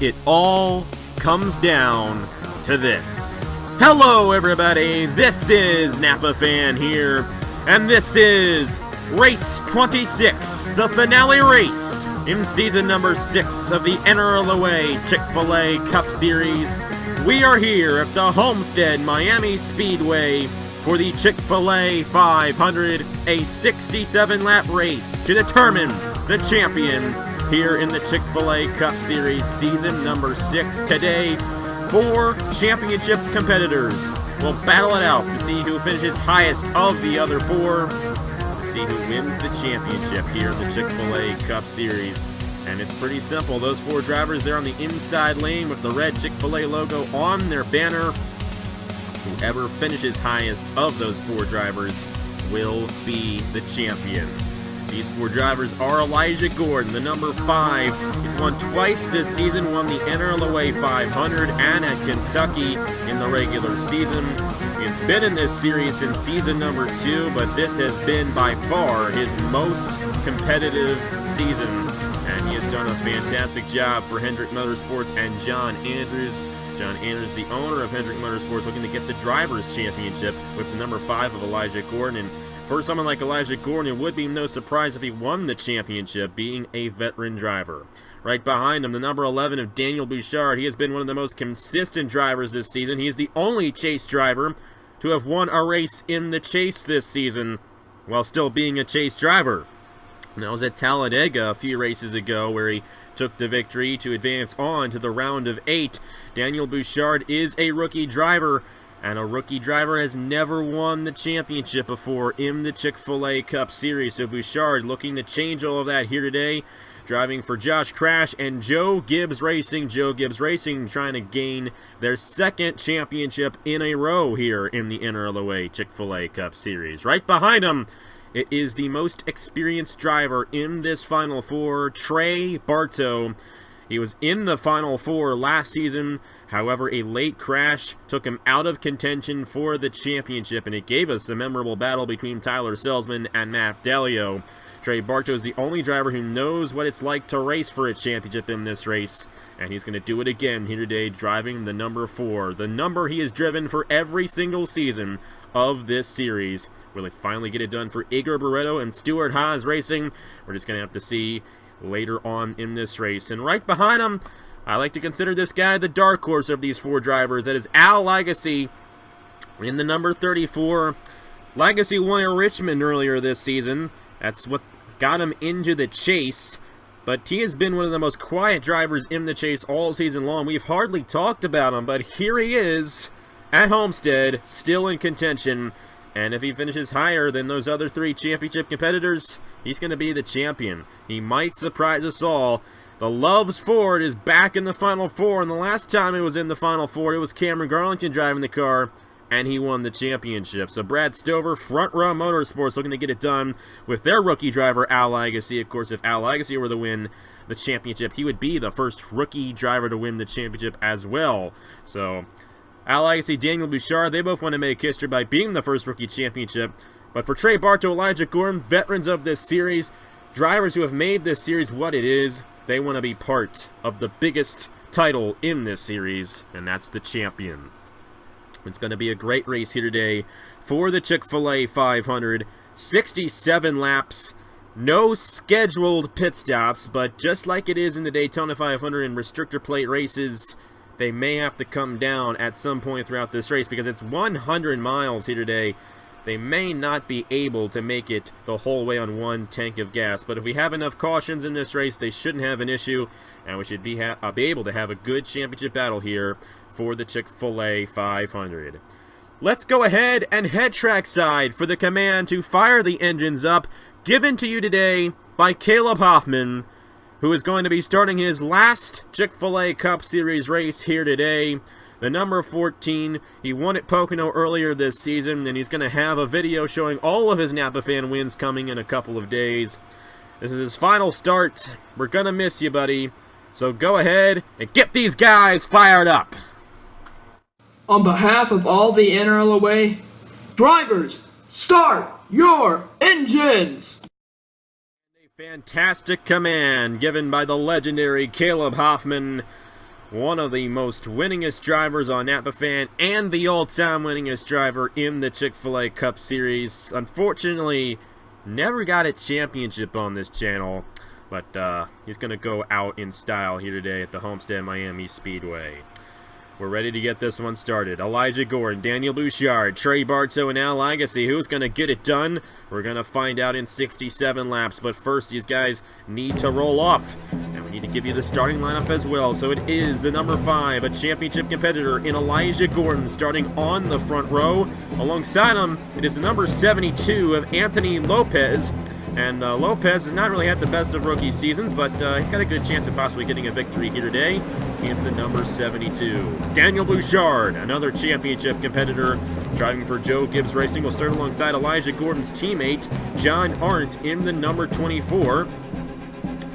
it all comes down to this. Hello everybody, this is Napa Fan here, and this is Race 26, the finale race in season number 6 of the NRLOA Chick-Fil-A Cup Series. We are here at the Homestead-Miami Speedway for the Chick-fil-A 500, a 67-lap race to determine the champion here in the Chick-fil-A Cup Series season number 6. Today, 4 championship competitors will battle it out to see who finishes highest of the other 4, to see who wins the championship here in the Chick-fil-A Cup Series. And it's pretty simple. Those 4 drivers there on the inside lane with the red Chick-fil-A logo on their banner. Whoever finishes highest of those 4 drivers will be the champion. These 4 drivers are Elijah Gordon, the number 5. He's won twice this season, won the NRLOA 500 and at Kentucky in the regular season. He's been in this series since season number 2, but this has been by far his most competitive season. And he has done a fantastic job for Hendrick Motorsports and John Andrews. John Andrews, the owner of Hendrick Motorsports, looking to get the Drivers' Championship with the number 5 of Elijah Gordon. And for someone like Elijah Gordon, it would be no surprise if he won the championship, being a veteran driver. Right behind him, the number 11 of Daniel Bouchard. He has been one of the most consistent drivers this season. He is the only chase driver to have won a race in the chase this season while still being a chase driver. And that was at Talladega a few races ago, where he took the victory to advance on to the round of 8. Daniel Bouchard is a rookie driver, and a rookie driver has never won the championship before in the Chick-fil-A Cup Series. So Bouchard looking to change all of that here today, driving for Josh Crash and Joe Gibbs Racing. Joe Gibbs Racing trying to gain their 2nd championship in a row here in the NRLOA Chick-fil-A Cup Series. Right behind him, it is the most experienced driver in this Final Four, Trey Barto. He was in the Final Four last season. However, a late crash took him out of contention for the championship, and it gave us the memorable battle between Tyler Selzman and Matt Dalio. Trey Barto is the only driver who knows what it's like to race for a championship in this race, and he's going to do it again here today, driving the number 4, the number he has driven for every single season of this series. Will he finally get it done for Igor Barreto and Stuart Haas Racing? We're just going to have to see later on in this race. And right behind him, I like to consider this guy the dark horse of these 4 drivers. That is Al Lagasee in the number 34. Lagasee won at Richmond earlier this season. That's what got him into the chase. But he has been one of the most quiet drivers in the chase all season long. We've hardly talked about him, but here he is at Homestead, still in contention. And if he finishes higher than those other 3 championship competitors, he's going to be the champion. He might surprise us all. The Loves Ford is back in the Final Four, and the last time it was in the Final Four, it was Cameron Garlington driving the car, and he won the championship. So Brad Stover, Front Row Motorsports, looking to get it done with their rookie driver, Al Lagasee. Of course, if Al Lagasee were to win the championship, he would be the first rookie driver to win the championship as well. So Al Lagasee, Daniel Bouchard, they both want to make history by being the first rookie championship. But for Trey Barto, Elijah Gordon, veterans of this series, drivers who have made this series what it is, they want to be part of the biggest title in this series, and that's the champion. It's going to be a great race here today for the Chick-fil-A 500. 67 laps, no scheduled pit stops, but just like it is in the Daytona 500 and restrictor plate races, they may have to come down at some point throughout this race because it's 100 miles here today. They may not be able to make it the whole way on 1 tank of gas. But if we have enough cautions in this race, they shouldn't have an issue. And we should be able to have a good championship battle here for the Chick-fil-A 500. Let's go ahead and head trackside for the command to fire the engines up, given to you today by Caleb Hoffman, who is going to be starting his last Chick-fil-A Cup Series race here today. The number 14, he won at Pocono earlier this season, and he's going to have a video showing all of his Napa Fan wins coming in a couple of days. This is his final start. We're going to miss you, buddy. So go ahead and get these guys fired up. On behalf of all the NRLOA drivers, start your engines! A fantastic command given by the legendary Caleb Hoffman. one of the most winningest drivers on Napa Fan and the all-time winningest driver in the Chick-Fil-A Cup Series. Unfortunately, never got a championship on this channel, but he's going to go out in style here today at the Homestead-Miami Speedway. We're ready to get this one started. Elijah Gordon, Daniel Bouchard, Trey Barto, and now Lagasee. Who's going to get it done? We're going to find out in 67 laps. But first, these guys need to roll off. And we need to give you the starting lineup as well. So it is the number 5, a championship competitor in Elijah Gordon, starting on the front row. Alongside him, it is the number 72 of Anthony Lopez. And Lopez has not really had the best of rookie seasons, but he's got a good chance of possibly getting a victory here today in the number 72. Daniel Bouchard, another championship competitor, driving for Joe Gibbs Racing, will start alongside Elijah Gordon's teammate, John Arndt, in the number 24.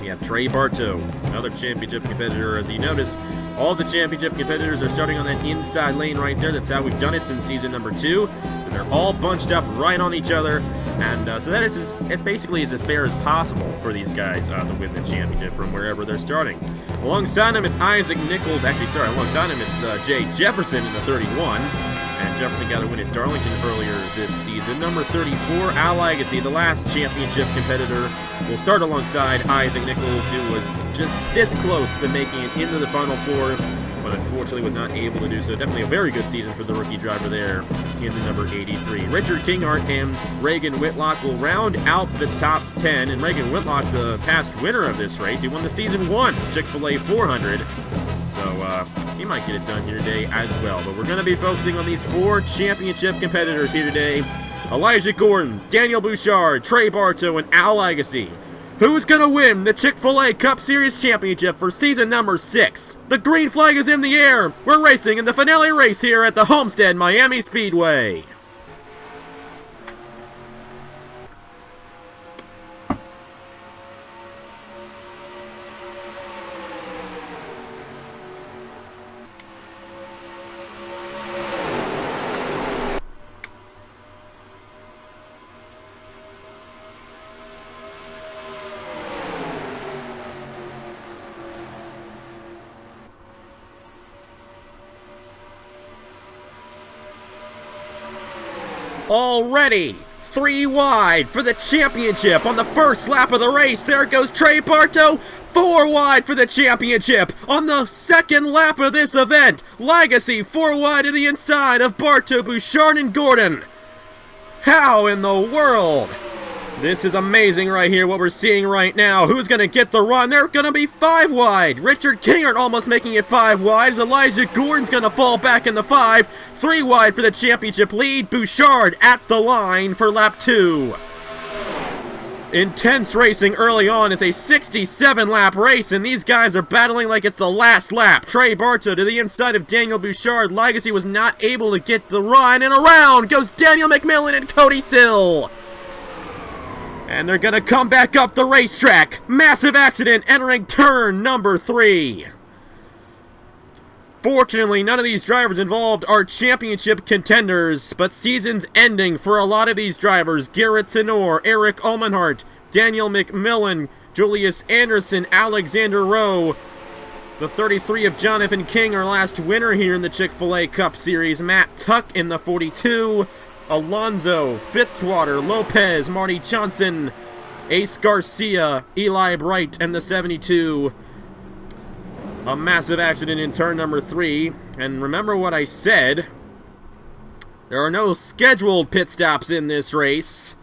We have Trey Barto, another championship competitor. As you noticed, all the championship competitors are starting on that inside lane right there. That's how we've done it since season number 2. So they're all bunched up right on each other. And so that is it basically is as fair as possible for these guys to win the championship from wherever they're starting. Alongside him, it's Isaac Nichols. Alongside him, it's Jay Jefferson in the 31. And Jefferson got a win at Darlington earlier this season. Number 34, Al Lagasee, the last championship competitor, will start alongside Isaac Nichols, who was just this close to making it into the Final Four, but unfortunately was not able to do so. Definitely a very good season for the rookie driver there in the number 83. Richard Kinghart and Reagan Whitlock will round out the top 10, and Reagan Whitlock's a past winner of this race. He won the Season 1 Chick-Fil-A 400. So he might get it done here today as well. But we're going to be focusing on these 4 championship competitors here today. Elijah Gordon, Daniel Bouchard, Trey Barto, and Al Lagasee. Who's going to win the Chick-Fil-A Cup Series Championship for season number 6? The green flag is in the air. We're racing in the finale race here at the Homestead-Miami Speedway. Already 3 wide for the championship on the first lap of the race. There goes Trey Barto. 4 wide for the championship on the second lap of this event. Lagasee 4 wide to the inside of Barto, Bouchard, and Gordon. How in the world? This is amazing right here, what we're seeing right now. Who's going to get the run? They're going to be 5 wide. Richard Kinghart almost making it 5 wide. Elijah Gordon's going to fall back in the 5. 3 wide for the championship lead. Bouchard at the line for lap 2. Intense racing early on. It's a 67-lap race, and these guys are battling like it's the last lap. Trey Barto to the inside of Daniel Bouchard. Lagasee was not able to get the run, and around goes Daniel McMillan and Cody Sill. And they're going to come back up the racetrack. Massive accident entering turn number 3. Fortunately, none of these drivers involved are championship contenders, but season's ending for a lot of these drivers. Garrett Tenor, Eric Ulmenhart, Daniel McMillan, Julius Anderson, Alexander Rowe. The 33 of Jonathan King, our last winner here in the Chick-Fil-A Cup Series. Matt Tuck in the 42. Alonzo, Fitzwater, Lopez, Marty Johnson, Ace Garcia, Eli Bright, and the 72. A massive accident in turn number 3. And remember what I said. There are no scheduled pit stops in this race,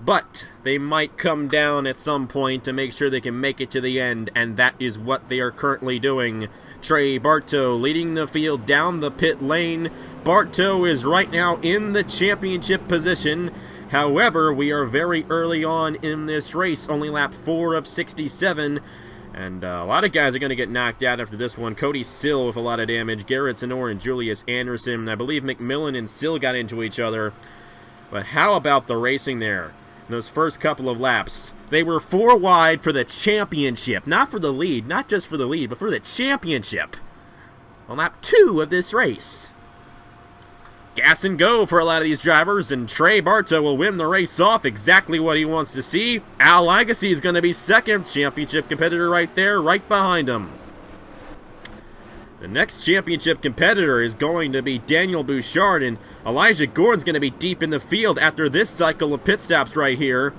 but they might come down at some point to make sure they can make it to the end, and that is what they are currently doing. Trey Barto leading the field down the pit lane. Barto is right now in the championship position. However, we are very early on in this race, only lap 4 of 67. And a lot of guys are going to get knocked out after this one. Cody Sill with a lot of damage. Garrett Tenor and Julius Anderson. I believe McMillan and Sill got into each other. But how about the racing there? In those first couple of laps, they were 4 wide for the championship. Not for the lead, not just for the lead, but for the championship. On lap 2 of this race. Gas and go for a lot of these drivers, and Trey Barto will win the race off, exactly what he wants to see. Al Lagasee is going to be second, championship competitor right there, right behind him. The next championship competitor is going to be Daniel Bouchard, and Elijah Gordon's going to be deep in the field after this cycle of pit stops right here.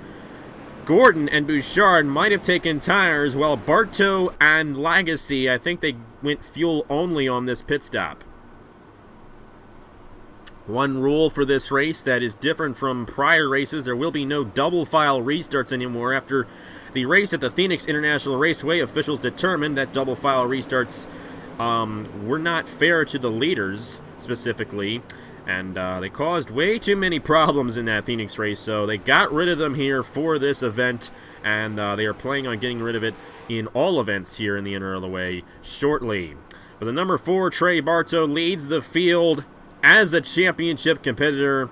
Gordon and Bouchard might have taken tires, while Barto and Lagasee, I think they went fuel only on this pit stop. One rule for this race that is different from prior races: there will be no double file restarts anymore. After the race at the Phoenix International Raceway, officials determined that double file restarts were not fair to the leaders specifically, and they caused way too many problems in that Phoenix race, so they got rid of them here for this event, and they are planning on getting rid of it in all events here in the NRLOA shortly. But the number 4, Trey Barto, leads the field as a championship competitor.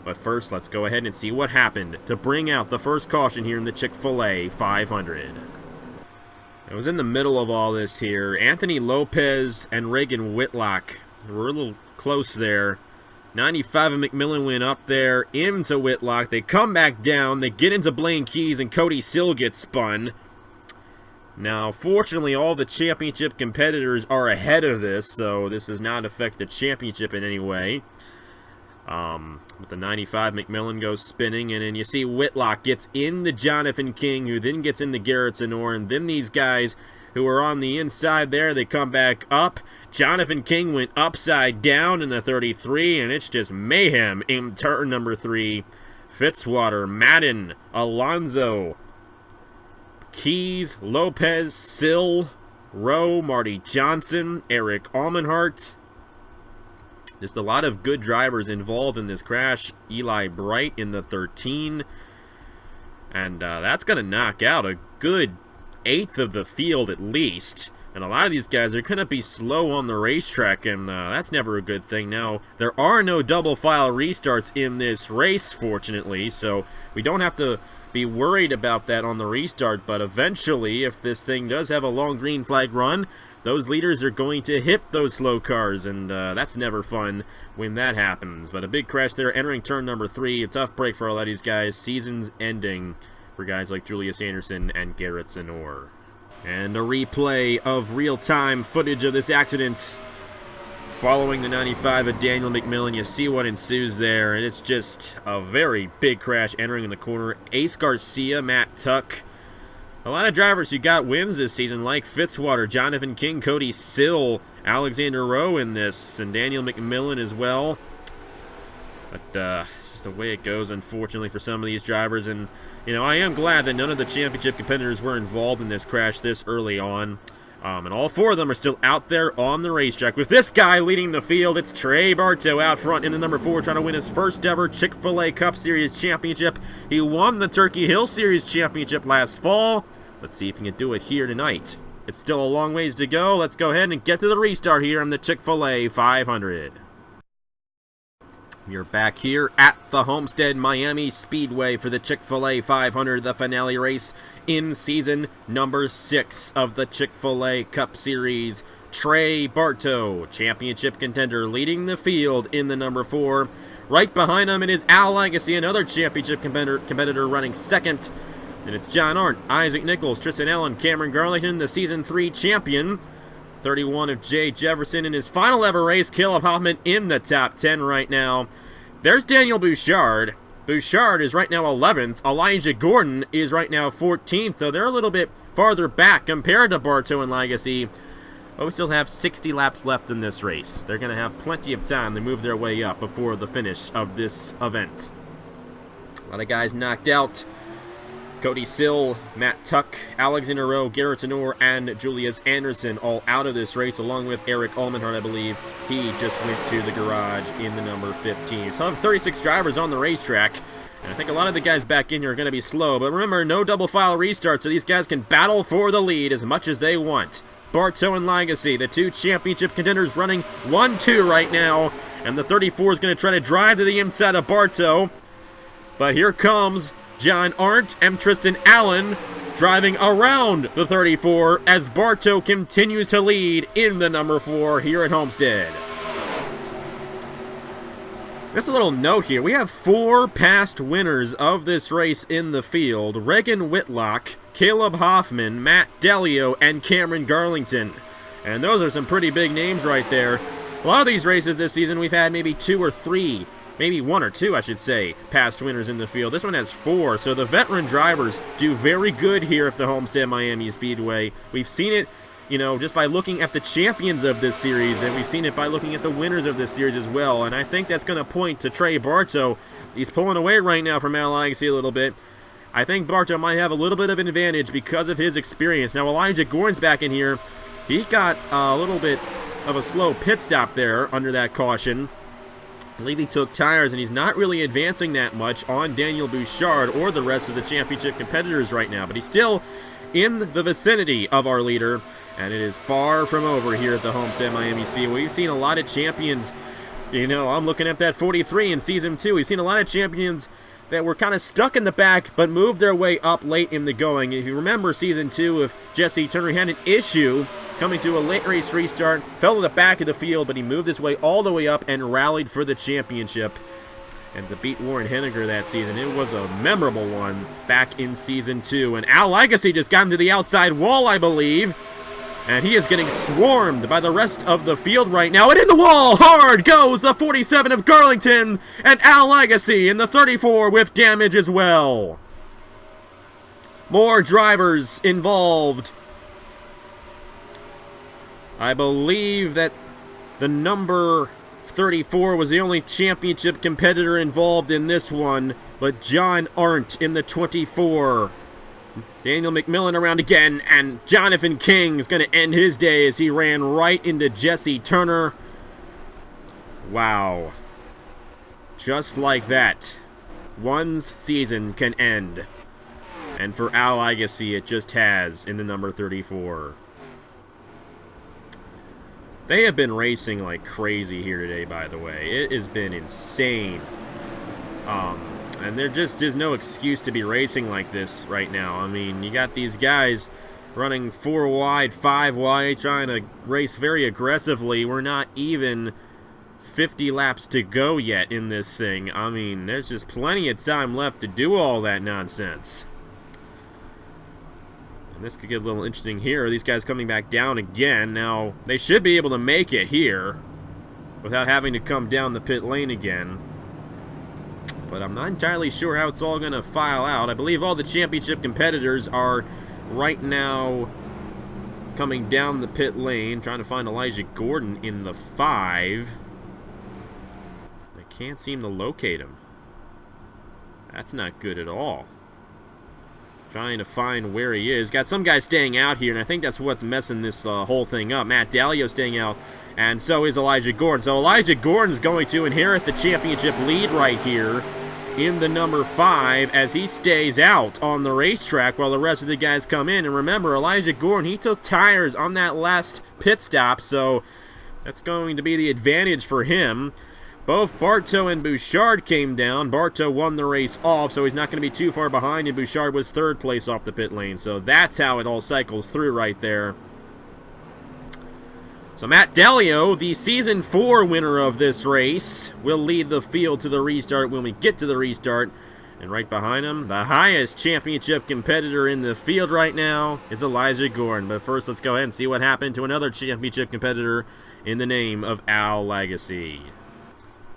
But first, let's go ahead and see what happened to bring out the first caution here in the Chick-Fil-A 500. It was in the middle of all this here. Anthony Lopez and Reagan Whitlock were a little close there. 95 and McMillan went up there into Whitlock. They come back down. They get into Blaine Keys, and Cody Sill gets spun. Now, fortunately, all the championship competitors are ahead of this, so this does not affect the championship in any way. But the 95 McMillan goes spinning, and then you see Whitlock gets into Jonathan King, who then gets into Garrett Sonor, and then these guys who are on the inside there, they come back up. Jonathan King went upside down in the 33, and it's just mayhem in turn number 3. Fitzwater, Madden, Alonso, Keys, Lopez, Sill, Rowe, Marty Johnson, Eric Almenhart. Just a lot of good drivers involved in this crash. Eli Bright in the 13. And that's going to knock out a good 1/8 of the field at least. And a lot of these guys are going to be slow on the racetrack, and that's never a good thing. Now, there are no double file restarts in this race, fortunately, so we don't have to be worried about that on the restart. But eventually, if this thing does have a long green flag run, those leaders are going to hit those slow cars, and that's never fun when that happens. But a big crash there, entering turn number 3. A tough break for a lot of these guys. Season's ending for guys like Julius Anderson and Garrett Sonor. And a replay of real-time footage of this accident following the 95 of Daniel McMillan. You see what ensues there, and it's just a very big crash entering in the corner. Ace Garcia, Matt Tuck. A lot of drivers who got wins this season, like Fitzwater, Jonathan King, Cody Sill, Alexander Rowe in this, and Daniel McMillan as well. But it's just the way it goes, unfortunately, for some of these drivers. And, you know, I am glad that none of the championship competitors were involved in this crash this early on. And all 4 of them are still out there on the racetrack. With this guy leading the field, it's Trey Barto out front in the number 4, trying to win his first ever Chick-Fil-A Cup Series Championship. He won the Turkey Hill Series Championship last fall. Let's see if he can do it here tonight. It's still a long ways to go. Let's go ahead and get to the restart here on the Chick-Fil-A 500. We're back here at the Homestead-Miami Speedway for the Chick-Fil-A 500, the finale race in season number 6 of the Chick-Fil-A Cup Series. Trey Barto, championship contender, leading the field in the number 4. Right behind him, it is Al Lagasee, another championship competitor running second. And it's John Arndt, Isaac Nichols, Tristan Allen, Cameron Garlington, the Season 3 champion. 31 of Jay Jefferson in his final ever race. Caleb Hoffman in the top 10 right now. There's Daniel Bouchard. Bouchard is right now 11th. Elijah Gordon is right now 14th, though they're a little bit farther back compared to Barto and Lagasee. But we still have 60 laps left in this race. They're going to have plenty of time to move their way up before the finish of this event. A lot of guys knocked out. Cody Sill, Matt Tuck, Alexander Rowe, Garrett Sonor, and Julius Anderson all out of this race, along with Eric Almenhart, I believe. He just went to the garage in the number 15. So I have 36 drivers on the racetrack, and I think a lot of the guys back in here are going to be slow. But remember, no double file restart, so these guys can battle for the lead as much as they want. Barto and Lagasee, the 2 championship contenders, running 1-2 right now, and the 34 is going to try to drive to the inside of Barto. But here comes John Arndt and Tristan Allen driving around the 34 as Barto continues to lead in the number 4 here at Homestead. Just a little note here. We have 4 past winners of this race in the field. Reagan Whitlock, Caleb Hoffman, Matt Delio, and Cameron Garlington. And those are some pretty big names right there. A lot of these races this season, we've had maybe 2 or 3, maybe 1 or 2, I should say, past winners in the field. This one has 4, so the veteran drivers do very good here at the Homestead-Miami Speedway. We've seen it, you know, just by looking at the champions of this series, and we've seen it by looking at the winners of this series as well. And I think that's going to point to Trey Barto. He's pulling away right now from Lagasee a little bit. I think Barto might have a little bit of an advantage because of his experience. Now, Elijah Gordon's back in here. He got a little bit of a slow pit stop there under that caution. I believe he took tires, and he's not really advancing that much on Daniel Bouchard or the rest of the championship competitors right now. But he's still in the vicinity of our leader, and it is far from over here at the Homestead-Miami Speedway. We've seen a lot of champions. You know, I'm looking at that 43 in Season 2. We've seen a lot of champions that were kind of stuck in the back, but moved their way up late in the going. If you remember Season 2 of Jesse Turner, he had an issue coming to a late race restart, fell to the back of the field, but he moved his way all the way up and rallied for the championship. And to beat Warren Henniger that season, it was a memorable one back in Season 2. And Lagasee just got into the outside wall, I believe. And he is getting swarmed by the rest of the field right now. And in the wall, hard goes the 47 of Garlington. And Lagasee in the 34 with damage as well. More drivers involved. I believe that the number 34 was the only championship competitor involved in this one. But John Arndt in the 24. Daniel McMillan around again, and Jonathan King is going to end his day as he ran right into Jesse Turner. Wow. Just like that, one's season can end. And for Lagasee, it just has in the number 34. They have been racing like crazy here today, by the way. It has been insane. And there just is no excuse to be racing like this right now. I mean, you got these guys running 4 wide, 5 wide, trying to race very aggressively. We're not even 50 laps to go yet in this thing. I mean, there's just plenty of time left to do all that nonsense. And this could get a little interesting here. These guys coming back down again. Now, they should be able to make it here without having to come down the pit lane again. But I'm not entirely sure how it's all going to file out. I believe all the championship competitors are right now coming down the pit lane, trying to find Elijah Gordon in the 5. I can't seem to locate him. That's not good at all. Trying to find where he is. Got some guys staying out here, and I think that's what's messing this whole thing up. Matt Dalio staying out, and so is Elijah Gordon. So Elijah Gordon's going to inherit the championship lead right here in the number 5 as he stays out on the racetrack while the rest of the guys come in. And remember, Elijah Gordon, he took tires on that last pit stop, so that's going to be the advantage for him. Both Barto and Bouchard came down. Barto won the race off, so he's not going to be too far behind, and Bouchard was 3rd place off the pit lane. So that's how it all cycles through right there. So Matt Dalio, the Season 4 winner of this race, will lead the field to the restart when we get to the restart. And right behind him, the highest championship competitor in the field right now is Elijah Gordon. But first, let's go ahead and see what happened to another championship competitor in the name of Lagasee.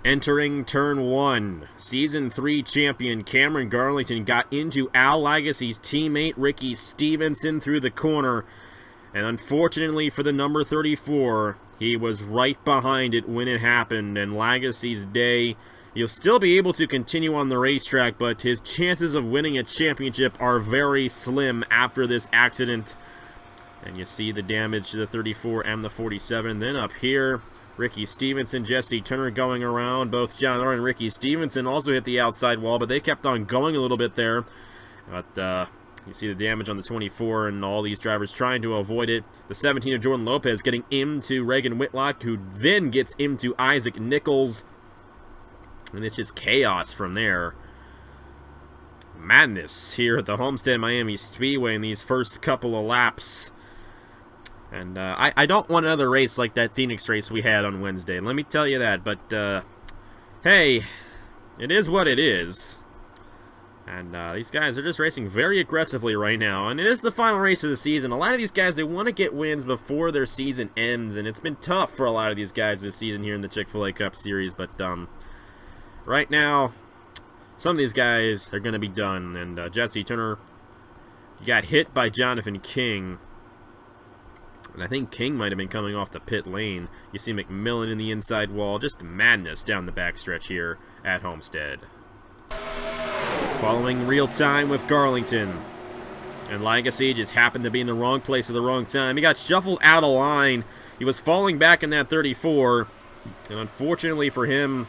Entering Turn 1, Season 3 champion Cameron Garlington got into Lagasee's teammate Ricky Stevenson through the corner. And unfortunately for the number 34, he was right behind it when it happened. And Lagasee's day, he'll still be able to continue on the racetrack, but his chances of winning a championship are very slim after this accident. And you see the damage to the 34 and the 47. Then up here, Ricky Stevenson, Jesse Turner going around. Both John Orr and Ricky Stevenson also hit the outside wall, but they kept on going a little bit there. But you see the damage on the 24 and all these drivers trying to avoid it. The 17 of Jordan Lopez getting into Reagan Whitlock, who then gets into Isaac Nichols. And it's just chaos from there. Madness here at the Homestead-Miami Speedway in these first couple of laps. And I don't want another race like that Phoenix race we had on Wednesday. Let me tell you that. But, hey, it is what it is. And these guys are just racing very aggressively right now. And it is the final race of the season. A lot of these guys, they want to get wins before their season ends. And it's been tough for a lot of these guys this season here in the Chick-Fil-A Cup Series. But right now, some of these guys are going to be done. And Jesse Turner got hit by Jonathan King. And I think King might have been coming off the pit lane. You see McMillan in the inside wall. Just madness down the backstretch here at Homestead. Following real time with Garlington. And Lagasee just happened to be in the wrong place at the wrong time. He got shuffled out of line. He was falling back in that 34. And unfortunately for him,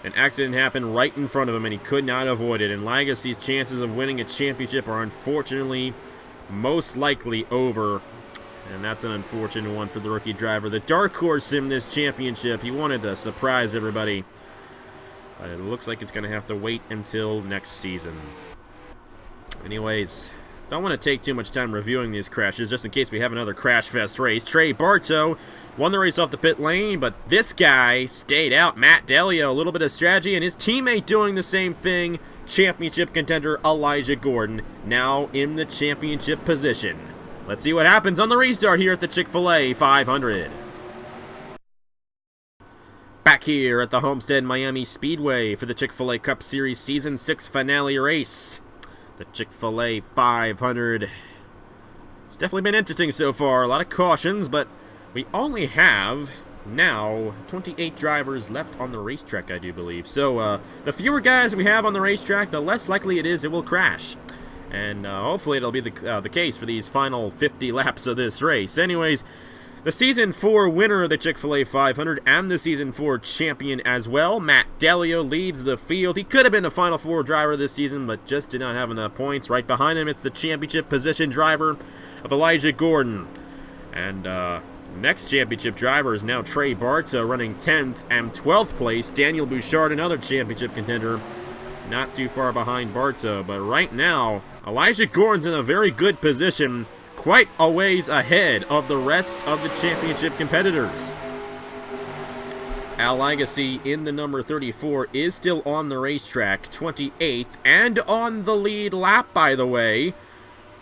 an accident happened right in front of him and he could not avoid it. And Lagasee's chances of winning a championship are unfortunately most likely over. And that's an unfortunate one for the rookie driver. The dark horse in this championship. He wanted to surprise everybody. But it looks like it's going to have to wait until next season. Anyways, don't want to take too much time reviewing these crashes, just in case we have another crash fest race. Trey Barto won the race off the pit lane, but this guy stayed out. Matt Delio, a little bit of strategy, and his teammate doing the same thing. Championship contender Elijah Gordon, now in the championship position. Let's see what happens on the restart here at the Chick-fil-A 500. Back here at the Homestead-Miami Speedway for the Chick-fil-A Cup Series Season 6 finale race. The Chick-fil-A 500. It's definitely been interesting so far. A lot of cautions, but we only have now 28 drivers left on the racetrack, I do believe. So the fewer guys we have on the racetrack, the less likely it is it will crash. And hopefully it'll be the case for these final 50 laps of this race. Anyways, the Season 4 winner of the Chick-fil-A 500 and the Season 4 champion as well, Matt Delio, leads the field. He could have been the Final Four driver this season, but just did not have enough points. Right behind him, it's the championship position driver of Elijah Gordon. And next championship driver is now Trey Barto, running 10th and 12th place. Daniel Bouchard, another championship contender, not too far behind Barto. But right now, Elijah Gordon's in a very good position, quite a ways ahead of the rest of the championship competitors. Al Lagasee in the number 34 is still on the racetrack, 28th, and on the lead lap, by the way.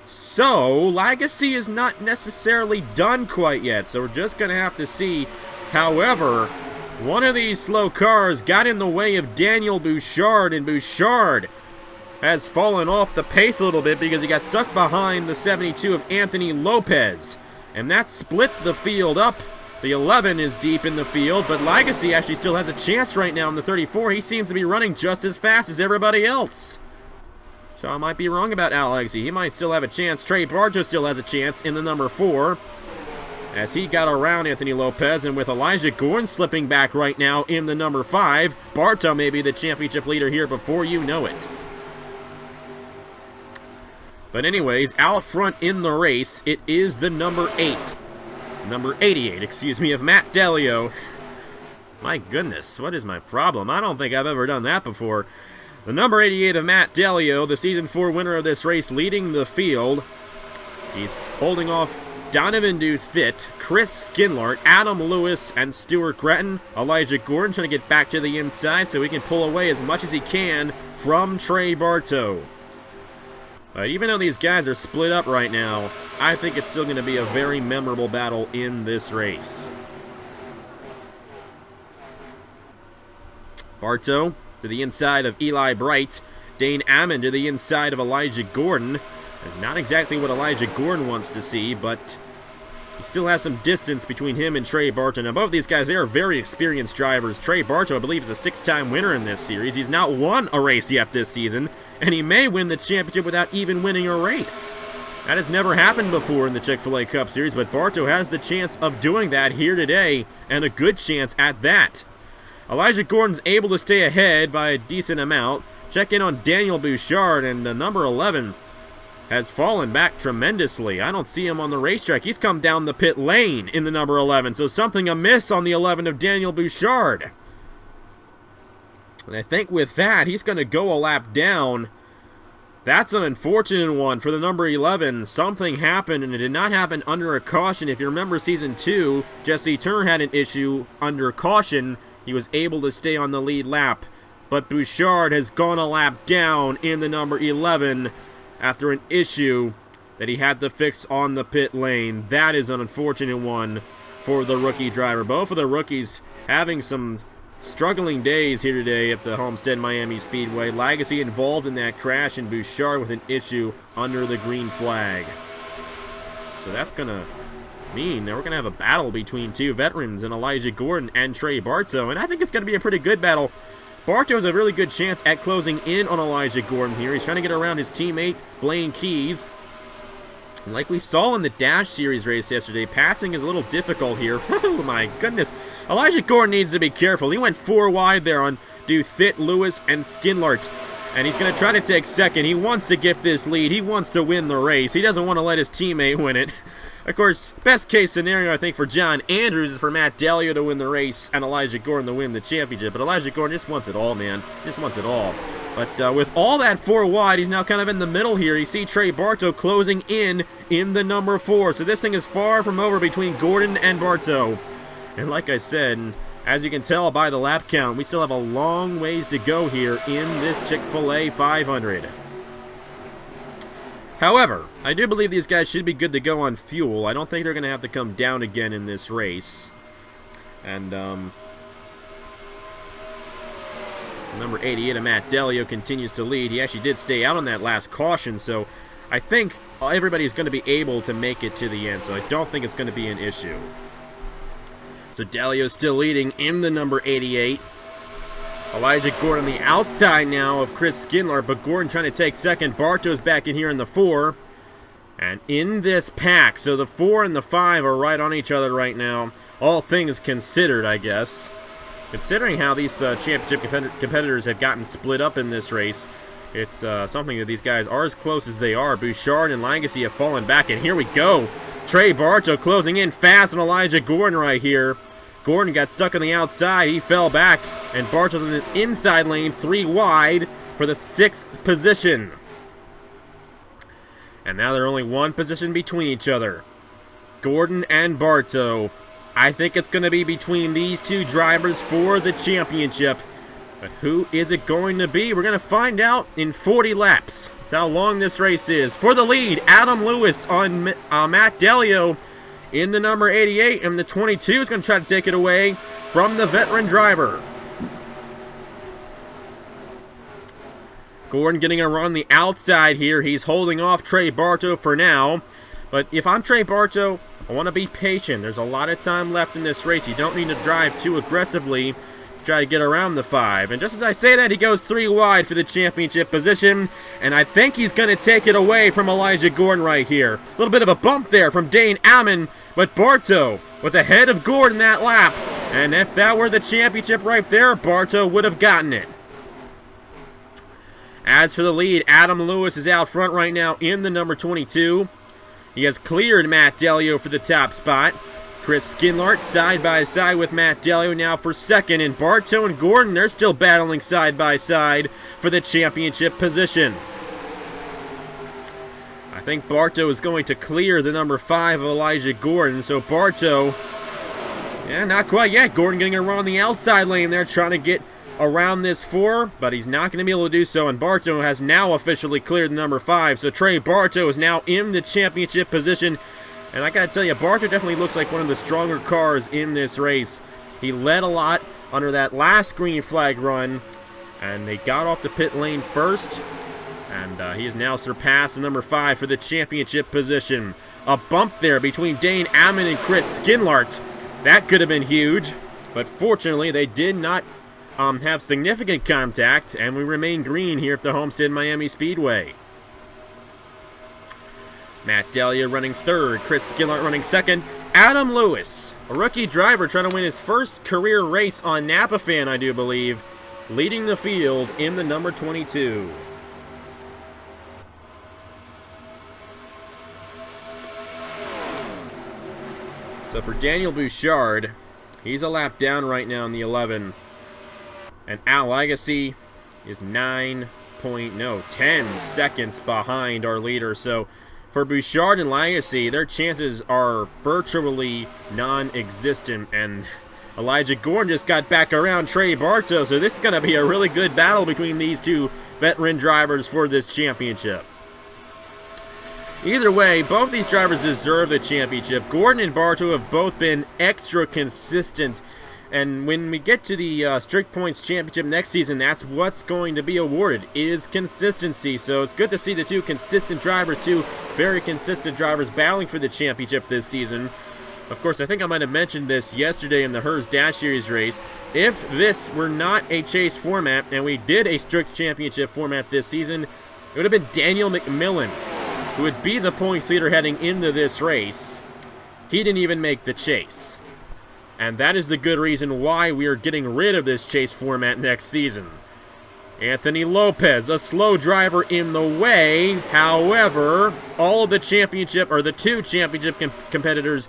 So, Lagasee is not necessarily done quite yet, so we're just going to have to see. However, one of these slow cars got in the way of Daniel Bouchard, and Bouchard has fallen off the pace a little bit because he got stuck behind the 72 of Anthony Lopez. And that split the field up. The 11 is deep in the field, but Lagasee actually still has a chance right now in the 34. He seems to be running just as fast as everybody else. So I might be wrong about Al Lagasee. He might still have a chance. Trey Barto still has a chance in the number 4, as he got around Anthony Lopez, and with Elijah Gordon slipping back right now in the number 5, Barto may be the championship leader here before you know it. But anyways, out front in the race, it is the number 88, excuse me, of Matt Delio. My goodness, what is my problem? I don't think I've ever done that before. The number 88 of Matt Delio, the Season 4 winner of this race, leading the field. He's holding off Donovan Duthit, Chris Skinlart, Adam Lewis, and Stuart Gretton. Elijah Gordon trying to get back to the inside so he can pull away as much as he can from Trey Barto. Even though these guys are split up right now, I think it's still going to be a very memorable battle in this race. Barto to the inside of Eli Bright. Dane Ammon to the inside of Elijah Gordon. Not exactly what Elijah Gordon wants to see, but he still has some distance between him and Trey Barto. Now, both these guys, they are very experienced drivers. Trey Barto, I believe, is a 6-time winner in this series. He's not won a race yet this season, and he may win the championship without even winning a race. That has never happened before in the Chick-fil-A Cup Series, but Barto has the chance of doing that here today, and a good chance at that. Elijah Gordon's able to stay ahead by a decent amount. Check in on Daniel Bouchard, and the number 11 has fallen back tremendously. I don't see him on the racetrack. He's come down the pit lane in the number 11, so something amiss on the 11 of Daniel Bouchard. And I think with that, he's going to go a lap down. That's an unfortunate one for the number 11. Something happened, and it did not happen under a caution. If you remember Season 2, Jesse Turner had an issue under caution. He was able to stay on the lead lap. but Bouchard has gone a lap down in the number 11 after an issue that he had to fix on the pit lane. That is an unfortunate one for the rookie driver. Both of the rookies having some struggling days here today at the Homestead-Miami Speedway. Lagasee involved in that crash, and Bouchard with an issue under the green flag. So that's going to mean that we're going to have a battle between two veterans in Elijah Gordon and Trey Barto, and I think it's going to be a pretty good battle. Barto has a really good chance at closing in on Elijah Gordon here. He's trying to get around his teammate, Blaine Keys. And like we saw in the Dash Series race yesterday, passing is a little difficult here. Oh my goodness. Elijah Gordon needs to be careful. He went 4 wide there on Duthit, Lewis, and Skinlart. And he's going to try to take second. He wants to get this lead. He wants to win the race. He doesn't want to let his teammate win it. Of course, best case scenario, I think, for John Andrews is for Matt Dalio to win the race and Elijah Gordon to win the championship. But Elijah Gordon just wants it all, man. Just wants it all. But with all that 4 wide, he's now kind of in the middle here. You see Trey Barto closing in the number 4. So this thing is far from over between Gordon and Barto. And like I said, as you can tell by the lap count, we still have a long ways to go here in this Chick-Fil-A 500. However, I do believe these guys should be good to go on fuel. I don't think they're going to have to come down again in this race. And number 88 of Matt Dalio continues to lead. He actually did stay out on that last caution, so I think everybody's going to be able to make it to the end, so I don't think it's going to be an issue. So Dalio's still leading in the number 88. Elijah Gordon on the outside now of Chris Skinlar, but Gordon trying to take second. Barto's back in here in the 4. And in this pack, so the 4 and the 5 are right on each other right now. All things considered, I guess. Considering how these championship competitors have gotten split up in this race, it's something that these guys are as close as they are. Bouchard and Lagasee have fallen back, and here we go. Trey Barto closing in fast on Elijah Gordon right here. Gordon got stuck on the outside. He fell back, and Barto's in his inside lane, 3 wide for the 6th position. And now they're only 1 position between each other. Gordon and Barto. I think it's going to be between these 2 drivers for the championship. But who is it going to be? We're going to find out in 40 laps. That's how long this race is. For the lead, Adam Lewis on Matt Dalio in the number 88, and the 22 is going to try to take it away from the veteran driver. Gordon getting around the outside here. He's holding off Trey Barto for now. But if I'm Trey Barto, I want to be patient. There's a lot of time left in this race. You don't need to drive too aggressively to try to get around the 5. And just as I say that, he goes 3 wide for the championship position. And I think he's going to take it away from Elijah Gordon right here. A little bit of a bump there from Dane Ammon. But Barto was ahead of Gordon that lap. And if that were the championship right there, Barto would have gotten it. As for the lead, Adam Lewis is out front right now in the number 22. He has cleared Matt Dalio for the top spot. Chris Skinlart side by side with Matt Dalio now for second. And Barto and Gordon, they're still battling side by side for the championship position. I think Barto is going to clear the number 5 of Elijah Gordon. So Barto, yeah, not quite yet. Gordon getting around the outside lane there, trying to get around this 4, but he's not going to be able to do so. And Barto has now officially cleared the number 5. So Trey Barto is now in the championship position. And I got to tell you, Barto definitely looks like one of the stronger cars in this race. He led a lot under that last green flag run, and they got off the pit lane first. And he has now surpassed the number 5 for the championship position. A bump there between Dane Ammon and Chris Skinlart. That could have been huge. But fortunately, they did not have significant contact. And we remain green here at the Homestead-Miami Speedway. Matt Dalio running 3rd. Chris Skinlart running 2nd. Adam Lewis, a rookie driver trying to win his first career race on Napa Fan, I do believe, leading the field in the number 22. So for Daniel Bouchard, he's a lap down right now in the 11. And Al Lagasee is 10 seconds behind our leader. So for Bouchard and Lagasee, their chances are virtually non-existent. And Elijah Gordon just got back around Trey Barto, so this is going to be a really good battle between these two veteran drivers for this championship. Either way, both these drivers deserve the championship. Gordon and Barto have both been extra consistent, and when we get to the Strict Points Championship next season, that's what's going to be awarded, is consistency. So it's good to see the two consistent drivers, two very consistent drivers battling for the championship this season. Of course, I think I might have mentioned this yesterday in the Hers Dash Series race. If this were not a chase format and we did a strict championship format this season, it would have been Daniel McMillan who would be the points leader heading into this race. He didn't even make the chase. And that is the good reason why we are getting rid of this chase format next season. Anthony Lopez, a slow driver in the way. However, all of the championship, or the two championship competitors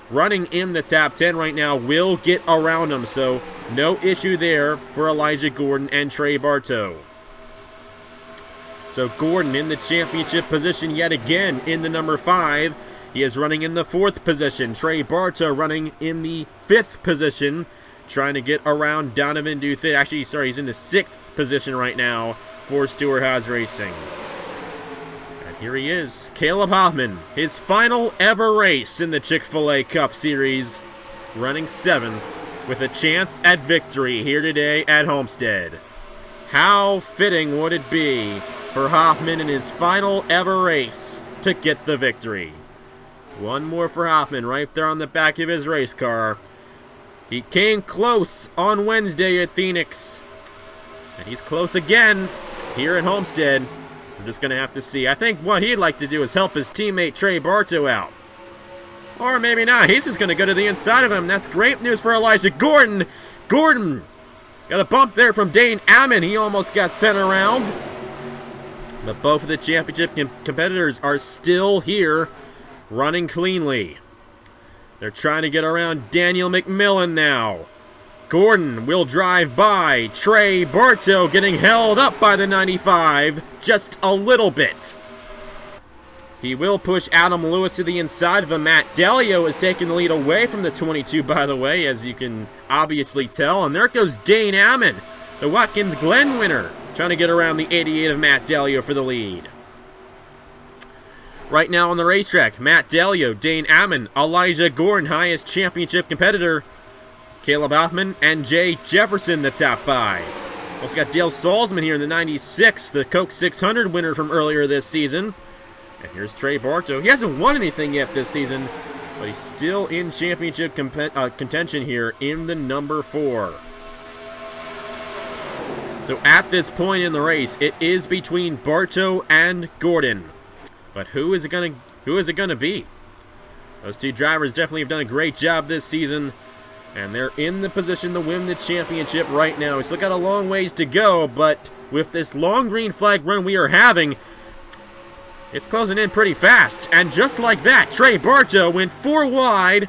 running in the top 10 right now will get around him. So no issue there for Elijah Gordon and Trey Barto. So Gordon in the championship position yet again in the number 5. He is running in the 4th position. Trey Barto running in the 5th position, trying to get around Donovan Duthit. Actually, sorry, he's in the 6th position right now for Stewart Haas Racing. And here he is, Caleb Hoffman, his final ever race in the Chick-Fil-A Cup Series, running 7th with a chance at victory here today at Homestead. How fitting would it be for Hoffman in his final ever race to get the victory? One more for Hoffman right there on the back of his race car. He came close on Wednesday at Phoenix, and he's close again here at Homestead. We're just going to have to see. I think what he'd like to do is help his teammate Trey Barto out. Or maybe not. He's just going to go to the inside of him. That's great news for Elijah Gordon. Gordon got a bump there from Dane Ammon. He almost got sent around. But both of the championship competitors are still here running cleanly. They're trying to get around Daniel McMillan now. Gordon will drive by. Trey Barto getting held up by the 95 just a little bit. He will push Adam Lewis to the inside of him. Matt Delio is taking the lead away from the 22, by the way, as you can obviously tell. And there goes Dane Ammon, the Watkins Glen winner, trying to get around the 88 of Matt Delio for the lead. Right now on the racetrack, Matt Delio, Dane Ammon, Elijah Gordon, highest championship competitor, Caleb Hoffman, and Jay Jefferson, the top 5. Also got Dale Salzman here in the 96, the Coke 600 winner from earlier this season. And here's Trey Barto. He hasn't won anything yet this season, but he's still in championship contention here in the number 4. So at this point in the race, it is between Barto and Gordon. But who is it gonna be? Those two drivers definitely have done a great job this season, and they're in the position to win the championship right now. We still got a long ways to go, but with this long green flag run we are having, it's closing in pretty fast. And just like that, Trey Barto went 4 wide.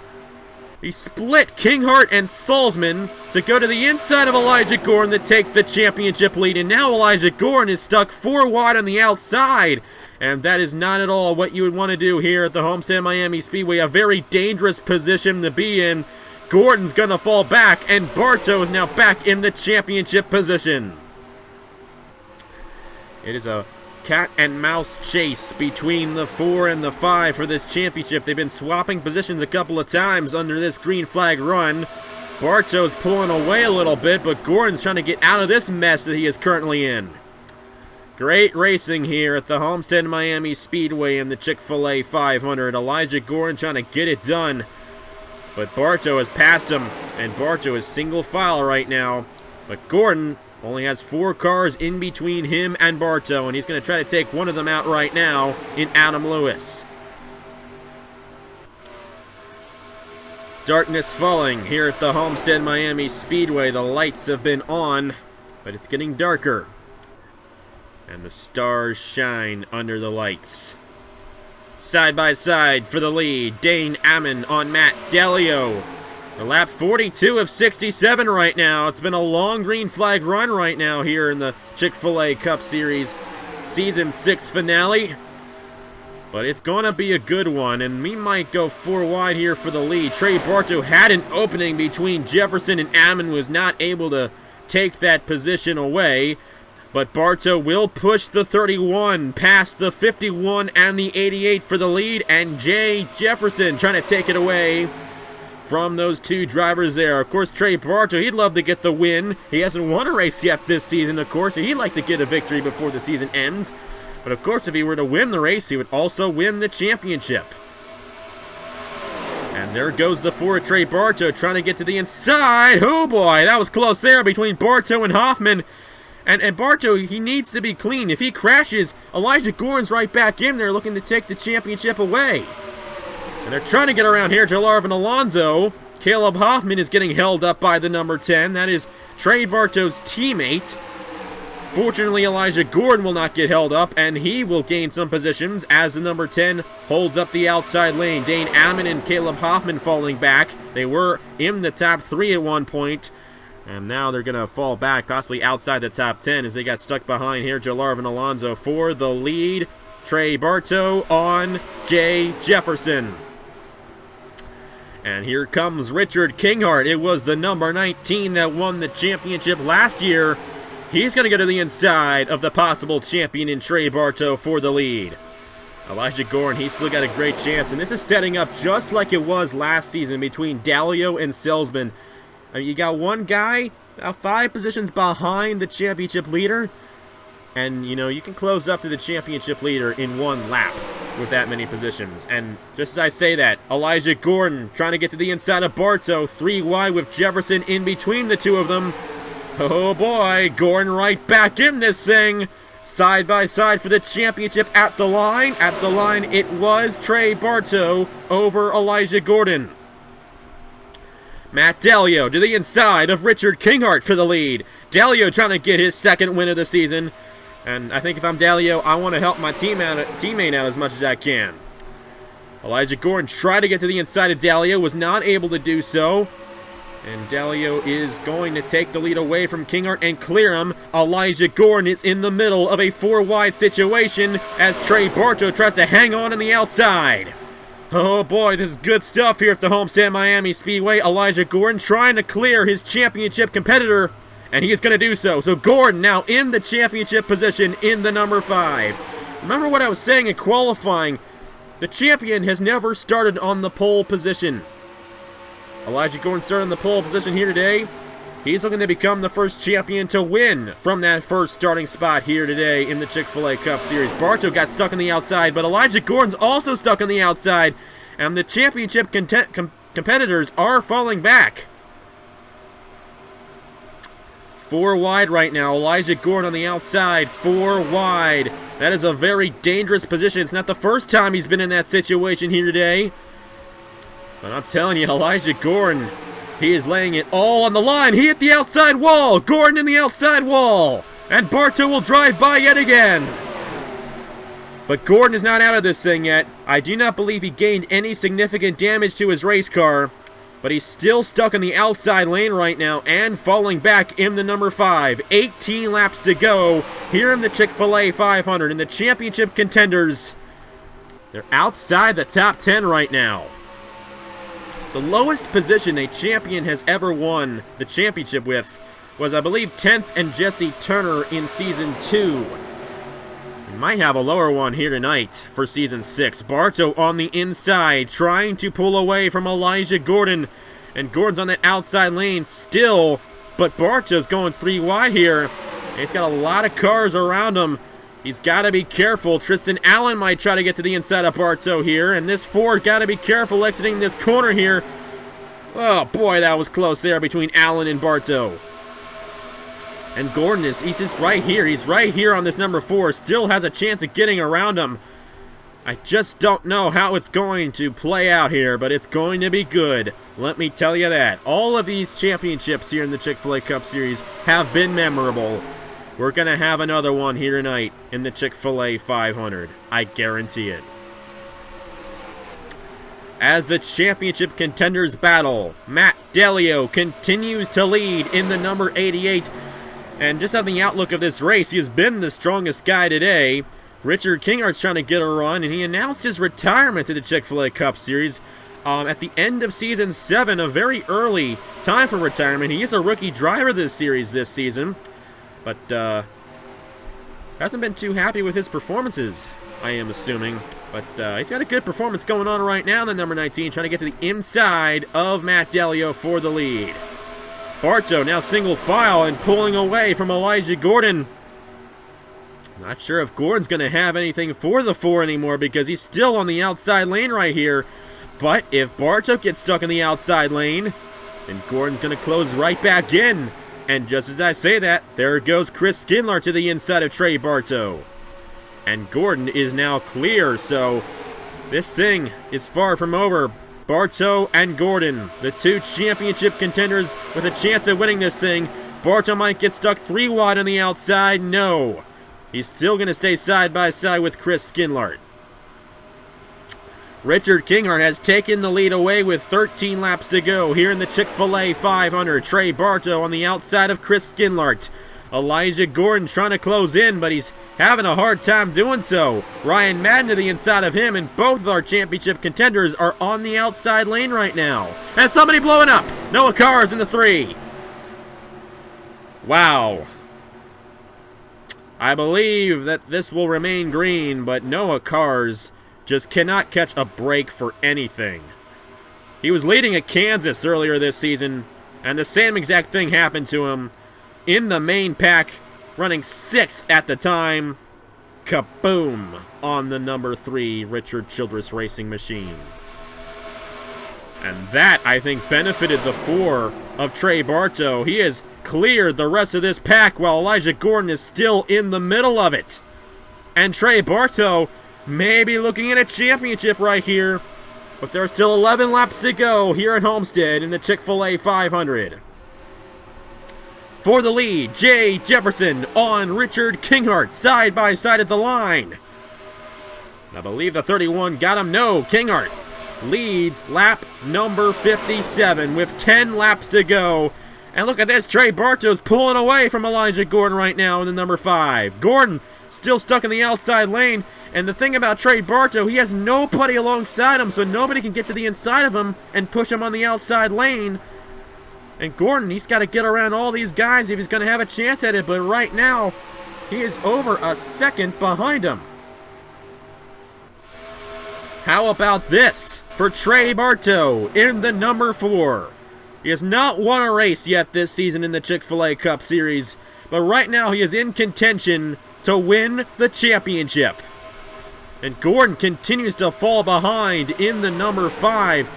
He split Kinghart and Salzman to go to the inside of Elijah Gordon to take the championship lead. And now Elijah Gordon is stuck 4 wide on the outside. And that is not at all what you would want to do here at the Homestead-Miami Speedway. A very dangerous position to be in. Gordon's going to fall back, and Barto is now back in the championship position. It is a cat and mouse chase between the 4 and the 5 for this championship. They've been swapping positions a couple of times under this green flag run. Barto's pulling away a little bit, but Gordon's trying to get out of this mess that he is currently in. Great racing here at the Homestead-Miami Speedway in the Chick-Fil-A 500. Elijah Gordon trying to get it done, but Barto has passed him, and Barto is single file right now. But Gordon only has 4 cars in between him and Barto, and he's going to try to take one of them out right now in Adam Lewis. Darkness falling here at the Homestead-Miami Speedway. The lights have been on, but it's getting darker, and the stars shine under the lights. Side by side for the lead, Dane Ammon on Matt Delio. The lap 42 of 67 right now. It's been a long green flag run right now here in the Chick-Fil-A Cup Series Season 6 finale. But it's going to be a good one, and we might go 4 wide here for the lead. Trey Barto had an opening between Jefferson and Ammon, was not able to take that position away. But Barto will push the 31 past the 51 and the 88 for the lead, and Jay Jefferson trying to take it away from those 2 drivers there. Of course, Trey Barto, he'd love to get the win. He hasn't won a race yet this season, of course, and he'd like to get a victory before the season ends. But of course, if he were to win the race, he would also win the championship. And there goes the Ford Trey Barto trying to get to the inside. Oh boy, that was close there between Barto and Hoffman. And Barto, he needs to be clean. If he crashes, Elijah Gordon's right back in there looking to take the championship away. And they're trying to get around here to Larvin Alonso. Caleb Hoffman is getting held up by the number 10. That is Trey Barto's teammate. Fortunately, Elijah Gordon will not get held up, and he will gain some positions as the number 10 holds up the outside lane. Dane Ammon and Caleb Hoffman falling back. They were in the top 3 at one point, and now they're going to fall back, possibly outside the top 10 as they got stuck behind here. Jalarvin Alonso for the lead. Trey Barto on Jay Jefferson. And here comes Richard Kinghart. It was the number 19 that won the championship last year. He's going to go to the inside of the possible champion in Trey Barto for the lead. Elijah Gordon, he's still got a great chance. And this is setting up just like it was last season between Dalio and Salzman. I mean, you got one guy 5 positions behind the championship leader. And, you know, you can close up to the championship leader in 1 lap with that many positions. And just as I say that, Elijah Gordon trying to get to the inside of Barto. 3 wide with Jefferson in between the 2 of them. Oh boy, Gordon right back in this thing. Side by side for the championship at the line. At the line, it was Trey Barto over Elijah Gordon. Matt Dalio to the inside of Richard Kinghart for the lead. Dalio trying to get his 2nd win of the season. And I think if I'm Dalio, I want to help my teammate out as much as I can. Elijah Gordon tried to get to the inside of Dalio, was not able to do so. And Dalio is going to take the lead away from Kinghart and clear him. Elijah Gordon is in the middle of a 4 wide situation as Trey Barto tries to hang on the outside. Oh boy, this is good stuff here at the Homestead-Miami Speedway. Elijah Gordon trying to clear his championship competitor, and he is going to do so. So Gordon now in the championship position in the number 5. Remember what I was saying in qualifying. The champion has never started on the pole position. Elijah Gordon started in the pole position here today. He's looking to become the first champion to win from that first starting spot here today in the Chick-Fil-A Cup Series. Barto got stuck on the outside, but Elijah Gordon's also stuck on the outside, and the championship competitors are falling back. 4 wide right now. Elijah Gordon on the outside, 4 wide. That is a very dangerous position. It's not the first time he's been in that situation here today. But I'm telling you, Elijah Gordon, he is laying it all on the line. He hit the outside wall. Gordon in the outside wall. And Barto will drive by yet again. But Gordon is not out of this thing yet. I do not believe he gained any significant damage to his race car. But he's still stuck in the outside lane right now and falling back in the number 5. 18 laps to go here in the Chick-fil-A 500. And the championship contenders, they're outside the top 10 right now. The lowest position a champion has ever won the championship with was, I believe, 10th and Jesse Turner in Season 2. We might have a lower one here tonight for Season 6. Barto on the inside, trying to pull away from Elijah Gordon. And Gordon's on that outside lane still, but Barto's going 3 wide here. And he's got a lot of cars around him. He's got to be careful. Tristan Allen might try to get to the inside of Barto here. And this Ford got to be careful exiting this corner here. Oh, boy, that was close there between Allen and Barto. And Gordon he's just right here. He's right here on this number 4. Still has a chance of getting around him. I just don't know how it's going to play out here, but it's going to be good. Let me tell you that. All of these championships here in the Chick-fil-A Cup Series have been memorable. We're going to have another one here tonight in the Chick-fil-A 500. I guarantee it. As the championship contenders battle, Matt Dalio continues to lead in the number 88. And just on the outlook of this race, he has been the strongest guy today. Richard Kinghart's trying to get a run, and he announced his retirement to the Chick-Fil-A Cup Series at the end of Season 7, a very early time for retirement. He is a rookie driver this series this season, but hasn't been too happy with his performances, I am assuming. But he's got a good performance going on right now, the number 19, trying to get to the inside of Matt Delio for the lead. Barto now single file and pulling away from Elijah Gordon. Not sure if Gordon's going to have anything for the 4 anymore because he's still on the outside lane right here. But if Barto gets stuck in the outside lane, then Gordon's going to close right back in. And just as I say that, there goes Chris Skindler to the inside of Trey Barto. And Gordon is now clear, so this thing is far from over. Barto and Gordon, the 2 championship contenders with a chance of winning this thing. Barto might get stuck 3 wide on the outside. No. He's still going to stay side by side with Chris Skindler. Richard Kinghart has taken the lead away with 13 laps to go here in the Chick-fil-A 500. Trey Barto on the outside of Chris Skindler. Elijah Gordon trying to close in, but he's having a hard time doing so. Ryan Madden to the inside of him, and both of our championship contenders are on the outside lane right now. And somebody blowing up. Noah Carr's in the 3. Wow. I believe that this will remain green, but Noah Carr's just cannot catch a break for anything. He was leading at Kansas earlier this season, and the same exact thing happened to him in the main pack, running 6th at the time. Kaboom on the number 3 Richard Childress Racing machine. And that, I think, benefited the 4 of Trey Barto. He has cleared the rest of this pack while Elijah Gordon is still in the middle of it. And Trey Barto may be looking at a championship right here, but there are still 11 laps to go here at Homestead in the Chick-fil-A 500. For the lead, Jay Jefferson on Richard Kinghart, side by side at the line. I believe the 31 got him. No, Kinghart leads lap number 57 with 10 laps to go. And look at this, Trey Barto's pulling away from Elijah Gordon right now in the number 5. Gordon still stuck in the outside lane, and the thing about Trey Barto, he has nobody alongside him, so nobody can get to the inside of him and push him on the outside lane. And Gordon, he's got to get around all these guys if he's going to have a chance at it, but right now, he is over a second behind him. How about this for Trey Barto in the number 4? He has not won a race yet this season in the Chick-fil-A Cup Series, but right now he is in contention to win the championship. And Gordon continues to fall behind in the number 5.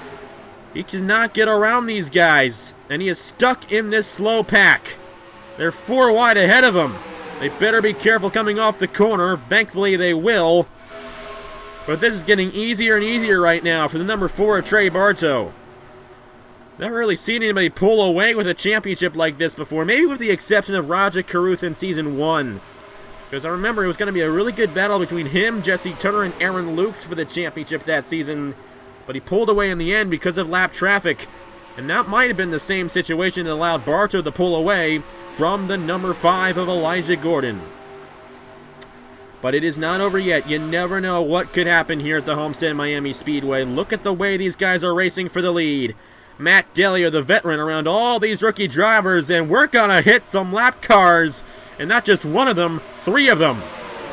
He cannot get around these guys, and he is stuck in this slow pack. They're 4 wide ahead of him. They better be careful coming off the corner. Thankfully they will. But this is getting easier and easier right now for the number 4 of Trey Barto. Never really seen anybody pull away with a championship like this before, maybe with the exception of Raja Caruth in Season 1. Because I remember it was going to be a really good battle between him, Jesse Turner, and Aaron Lukes for the championship that season. But he pulled away in the end because of lap traffic. And that might have been the same situation that allowed Barto to pull away from the number 5 of Elijah Gordon. But it is not over yet. You never know what could happen here at the Homestead-Miami Speedway. Look at the way these guys are racing for the lead. Matt Delio, the veteran, around all these rookie drivers, and we're going to hit some lap cars. And not just one of them, 3 of them.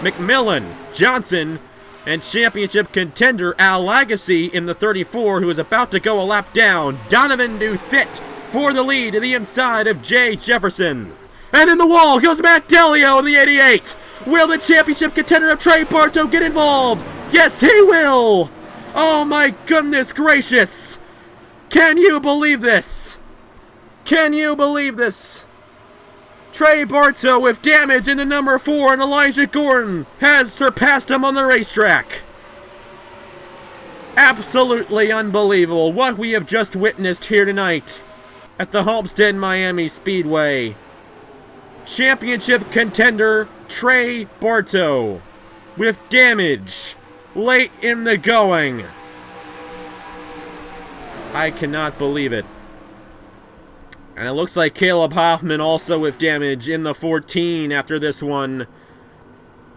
McMillan, Johnson, and championship contender Al Lagasee in the 34, who is about to go a lap down. Donovan Dufit for the lead to the inside of Jay Jefferson. And in the wall goes Matt Delio in the 88. Will the championship contender of Trey Barto get involved? Yes, he will! Oh my goodness gracious! Can you believe this? Can you believe this? Trey Barto with damage in the number 4, and Elijah Gordon has surpassed him on the racetrack. Absolutely unbelievable what we have just witnessed here tonight at the Homestead-Miami Speedway. Championship contender Trey Barto with damage late in the going. I cannot believe it. And it looks like Caleb Hoffman also with damage in the 14 after this one.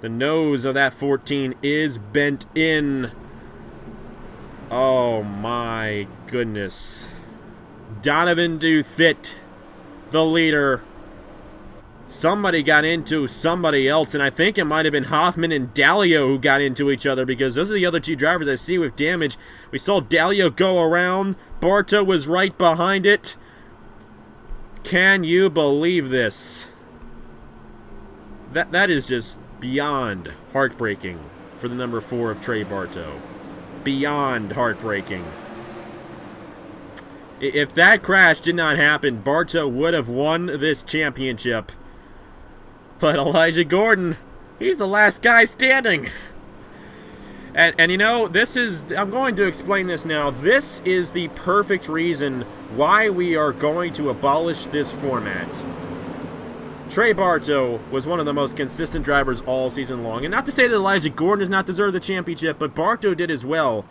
The nose of that 14 is bent in. Oh my goodness. Donovan Duthit, the leader. Somebody got into somebody else, and I think it might have been Hoffman and Dalio who got into each other, because those are the other two drivers I see with damage. We saw Dalio go around. Barto was right behind it. Can you believe this? That is just beyond heartbreaking for the number 4 of Trey Barto. Beyond heartbreaking. If that crash did not happen, Barto would have won this championship. But Elijah Gordon, he's the last guy standing. And you know, I'm going to explain this now. This is the perfect reason why we are going to abolish this format. Trey Barto was one of the most consistent drivers all season long. And not to say that Elijah Gordon does not deserve the championship, but Barto did as well.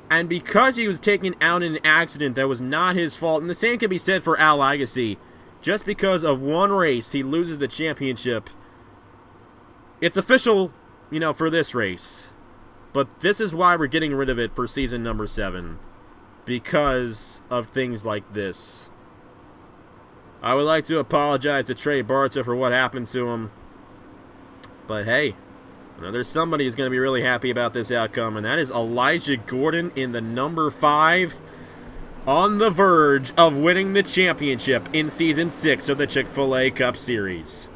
And because he was taken out in an accident that was not his fault, and the same can be said for Al Lagasee, just because of one race he loses the championship. It's official, you know, for this race. But this is why we're getting rid of it for season number 7. Because of things like this. I would like to apologize to Trey Barto for what happened to him. But hey, you know, there's somebody who's going to be really happy about this outcome, and that is Elijah Gordon in the number 5, on the verge of winning the championship in Season 6 of the Chick-Fil-A Cup Series.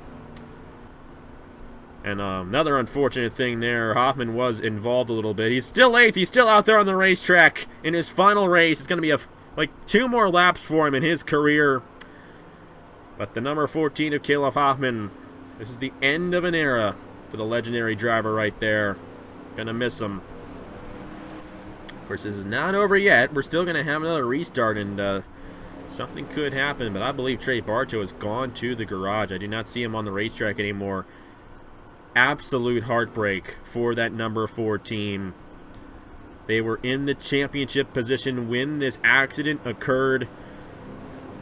And another unfortunate thing there, Hoffman was involved a little bit. He's still 8th. He's still out there on the racetrack in his final race. It's going to be like 2 more laps for him in his career. But the number 14 of Caleb Hoffman, this is the end of an era for the legendary driver right there. Gonna miss him. Of course, this is not over yet. We're still gonna have another restart, and something could happen. But I believe Trey Barto has gone to the garage. I do not see him on the racetrack anymore. Absolute heartbreak for that number 4 team. They were in the championship position when this accident occurred.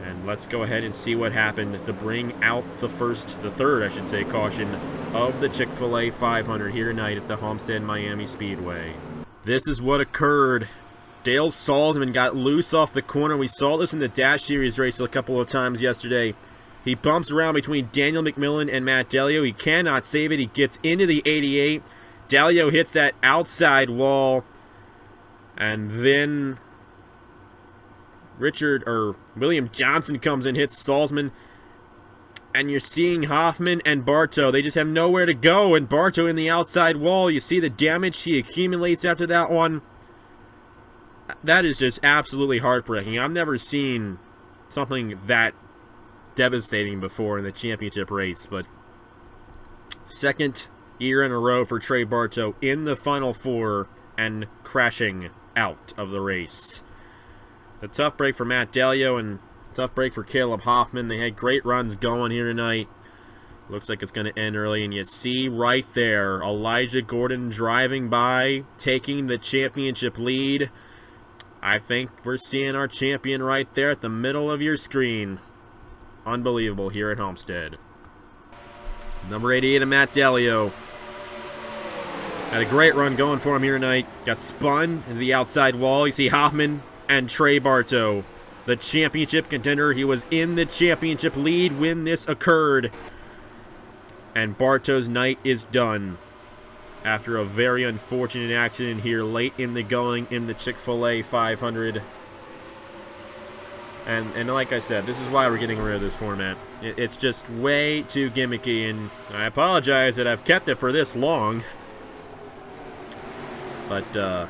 And let's go ahead and see what happened to bring out the third caution of the Chick-fil-A 500 here tonight at the Homestead-Miami Speedway. This is what occurred. Dale Salzman got loose off the corner. We saw this in the Dash Series race a couple of times yesterday. He bumps around between Daniel McMillan and Matt Dalio. He cannot save it. He gets into the 88. Dalio hits that outside wall. And then William Johnson comes in, hits Salzman. And you're seeing Hoffman and Barto. They just have nowhere to go. And Barto in the outside wall. You see the damage he accumulates after that one. That is just absolutely heartbreaking. I've never seen something that devastating before in the championship race. But second year in a row for Trey Barto in the Final Four and crashing out of the race. A tough break for Matt Dalio and tough break for Caleb Hoffman. They had great runs going here tonight. Looks like it's going to end early, and you see right there Elijah Gordon driving by, taking the championship lead. I think we're seeing our champion right there at the middle of your screen. Unbelievable here at Homestead. Number 88 of Matt Dalio. Had a great run going for him here tonight. Got spun into the outside wall. You see Hoffman and Trey Barto, the championship contender. He was in the championship lead when this occurred. And Barto's night is done after a very unfortunate accident here late in the going in the Chick-fil-A 500. And like I said, this is why we're getting rid of this format. It's just way too gimmicky, and I apologize that I've kept it for this long. But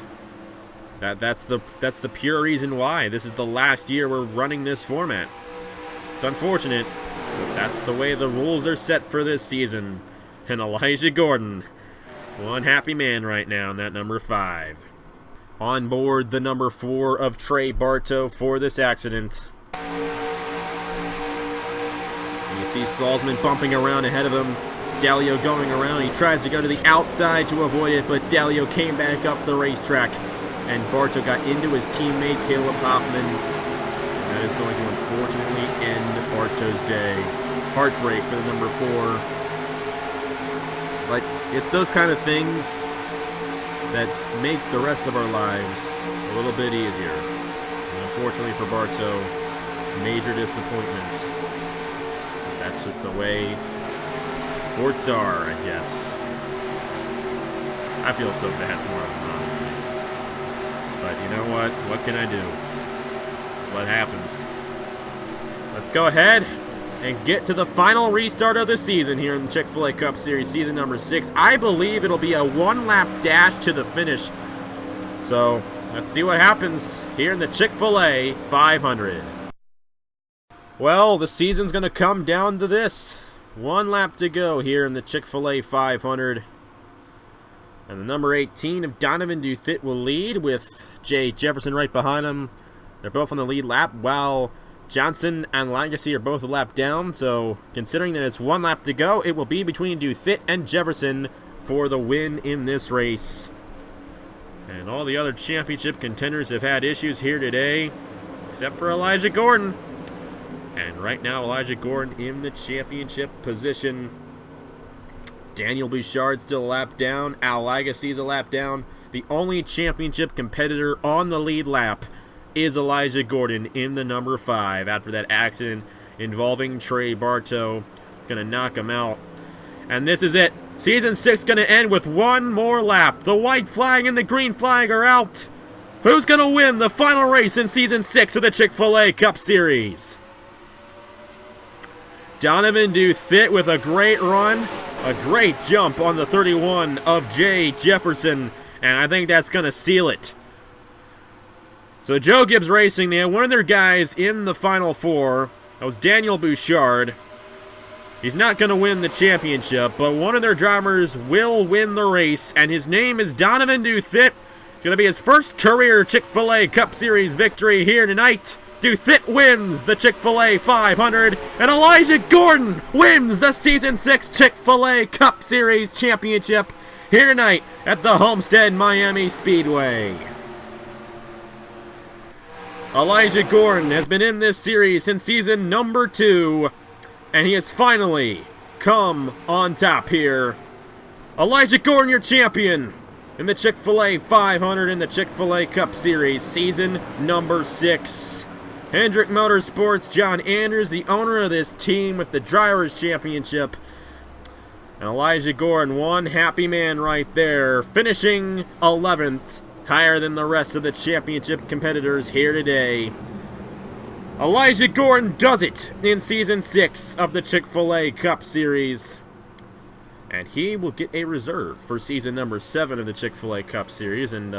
that's the pure reason why. This is the last year we're running this format. It's unfortunate, but that's the way the rules are set for this season. And Elijah Gordon, one happy man right now in that number 5. On board the number 4 of Trey Barto for this accident. You see Salzman bumping around ahead of him. Dalio going around. He tries to go to the outside to avoid it, but Dalio came back up the racetrack. And Barto got into his teammate, Caleb Hoffman. That is going to unfortunately end Barto's day. Heartbreak for the number 4. But it's those kind of things that make the rest of our lives a little bit easier. And unfortunately for Barto, major disappointment. But that's just the way sports are, I guess. I feel so bad for him, honestly. But you know what? What can I do? What happens? Let's go ahead and get to the final restart of the season here in the Chick-Fil-A Cup Series, season number 6. I believe it'll be a one-lap dash to the finish. So, let's see what happens here in the Chick-Fil-A 500. Well, the season's going to come down to this. One lap to go here in the Chick-Fil-A 500. And the number 18 of Donovan Duthit will lead with Jay Jefferson right behind him. They're both on the lead lap, while Johnson and Lagasee are both a lap down, so considering that it's one lap to go, it will be between Duthit and Jefferson for the win in this race. And all the other championship contenders have had issues here today, except for Elijah Gordon. And right now, Elijah Gordon in the championship position. Daniel Bouchard still a lap down. Al Lagasee's a lap down. The only championship competitor on the lead lap is Elijah Gordon in the number 5 after that accident involving Trey Barto. Gonna knock him out. And this is it. Season 6 gonna end with one more lap. The white flag and the green flag are out. Who's gonna win the final race in Season 6 of the Chick-Fil-A Cup Series? Donovan Duthit with a great run. A great jump on the 31 of Jay Jefferson. And I think that's gonna seal it. So Joe Gibbs Racing, they had one of their guys in the Final Four. That was Daniel Bouchard. He's not going to win the championship, but one of their drivers will win the race, and his name is Donovan Duthit. It's going to be his first career Chick-Fil-A Cup Series victory here tonight. Duthit wins the Chick-Fil-A 500, and Elijah Gordon wins the Season 6 Chick-Fil-A Cup Series Championship here tonight at the Homestead-Miami Speedway. Elijah Gordon has been in this series since season number 2, and he has finally come on top here. Elijah Gordon, your champion in the Chick-Fil-A 500 in the Chick-Fil-A Cup Series, season number 6. Hendrick Motorsports, John Anders, the owner of this team with the Drivers' Championship. And Elijah Gordon, one happy man right there, finishing 11th. Higher than the rest of the championship competitors here today. Elijah Gordon does it in Season 6 of the Chick-Fil-A Cup Series. And he will get a reserve for Season number 7 of the Chick-Fil-A Cup Series. And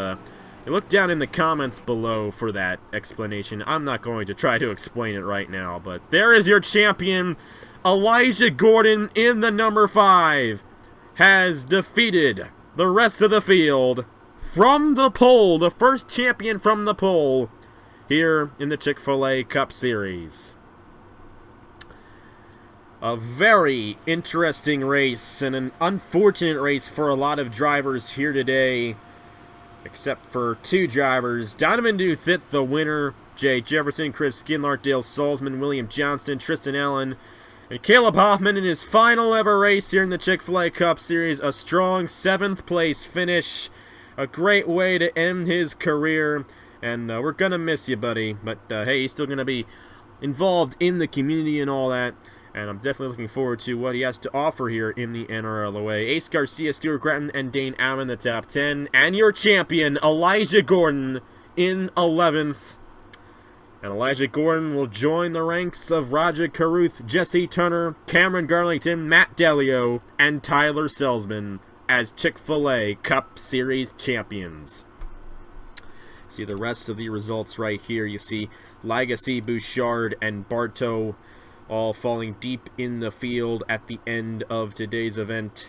look down in the comments below for that explanation. I'm not going to try to explain it right now, but there is your champion. Elijah Gordon in the number 5 has defeated the rest of the field. From the pole, the first champion from the pole here in the Chick-Fil-A Cup Series. A very interesting race and an unfortunate race for a lot of drivers here today, except for 2 drivers. Donovan Duthit, the winner. Jay Jefferson, Chris Skinlart, Dale Salzman, William Johnston, Tristan Allen, and Caleb Hoffman in his final ever race here in the Chick-Fil-A Cup Series. A strong 7th place finish. A great way to end his career, and we're going to miss you, buddy. But, hey, he's still going to be involved in the community and all that, and I'm definitely looking forward to what he has to offer here in the NRLOA. Ace Garcia, Stuart Gratton, and Dane Allen, the top 10, and your champion, Elijah Gordon, in 11th. And Elijah Gordon will join the ranks of Roger Caruth, Jesse Turner, Cameron Garlington, Matt Delio, and Tyler Salzman as Chick-Fil-A Cup Series champions. See the rest of the results right here. You see Lagasee, Bouchard, and Barto all falling deep in the field at the end of today's event.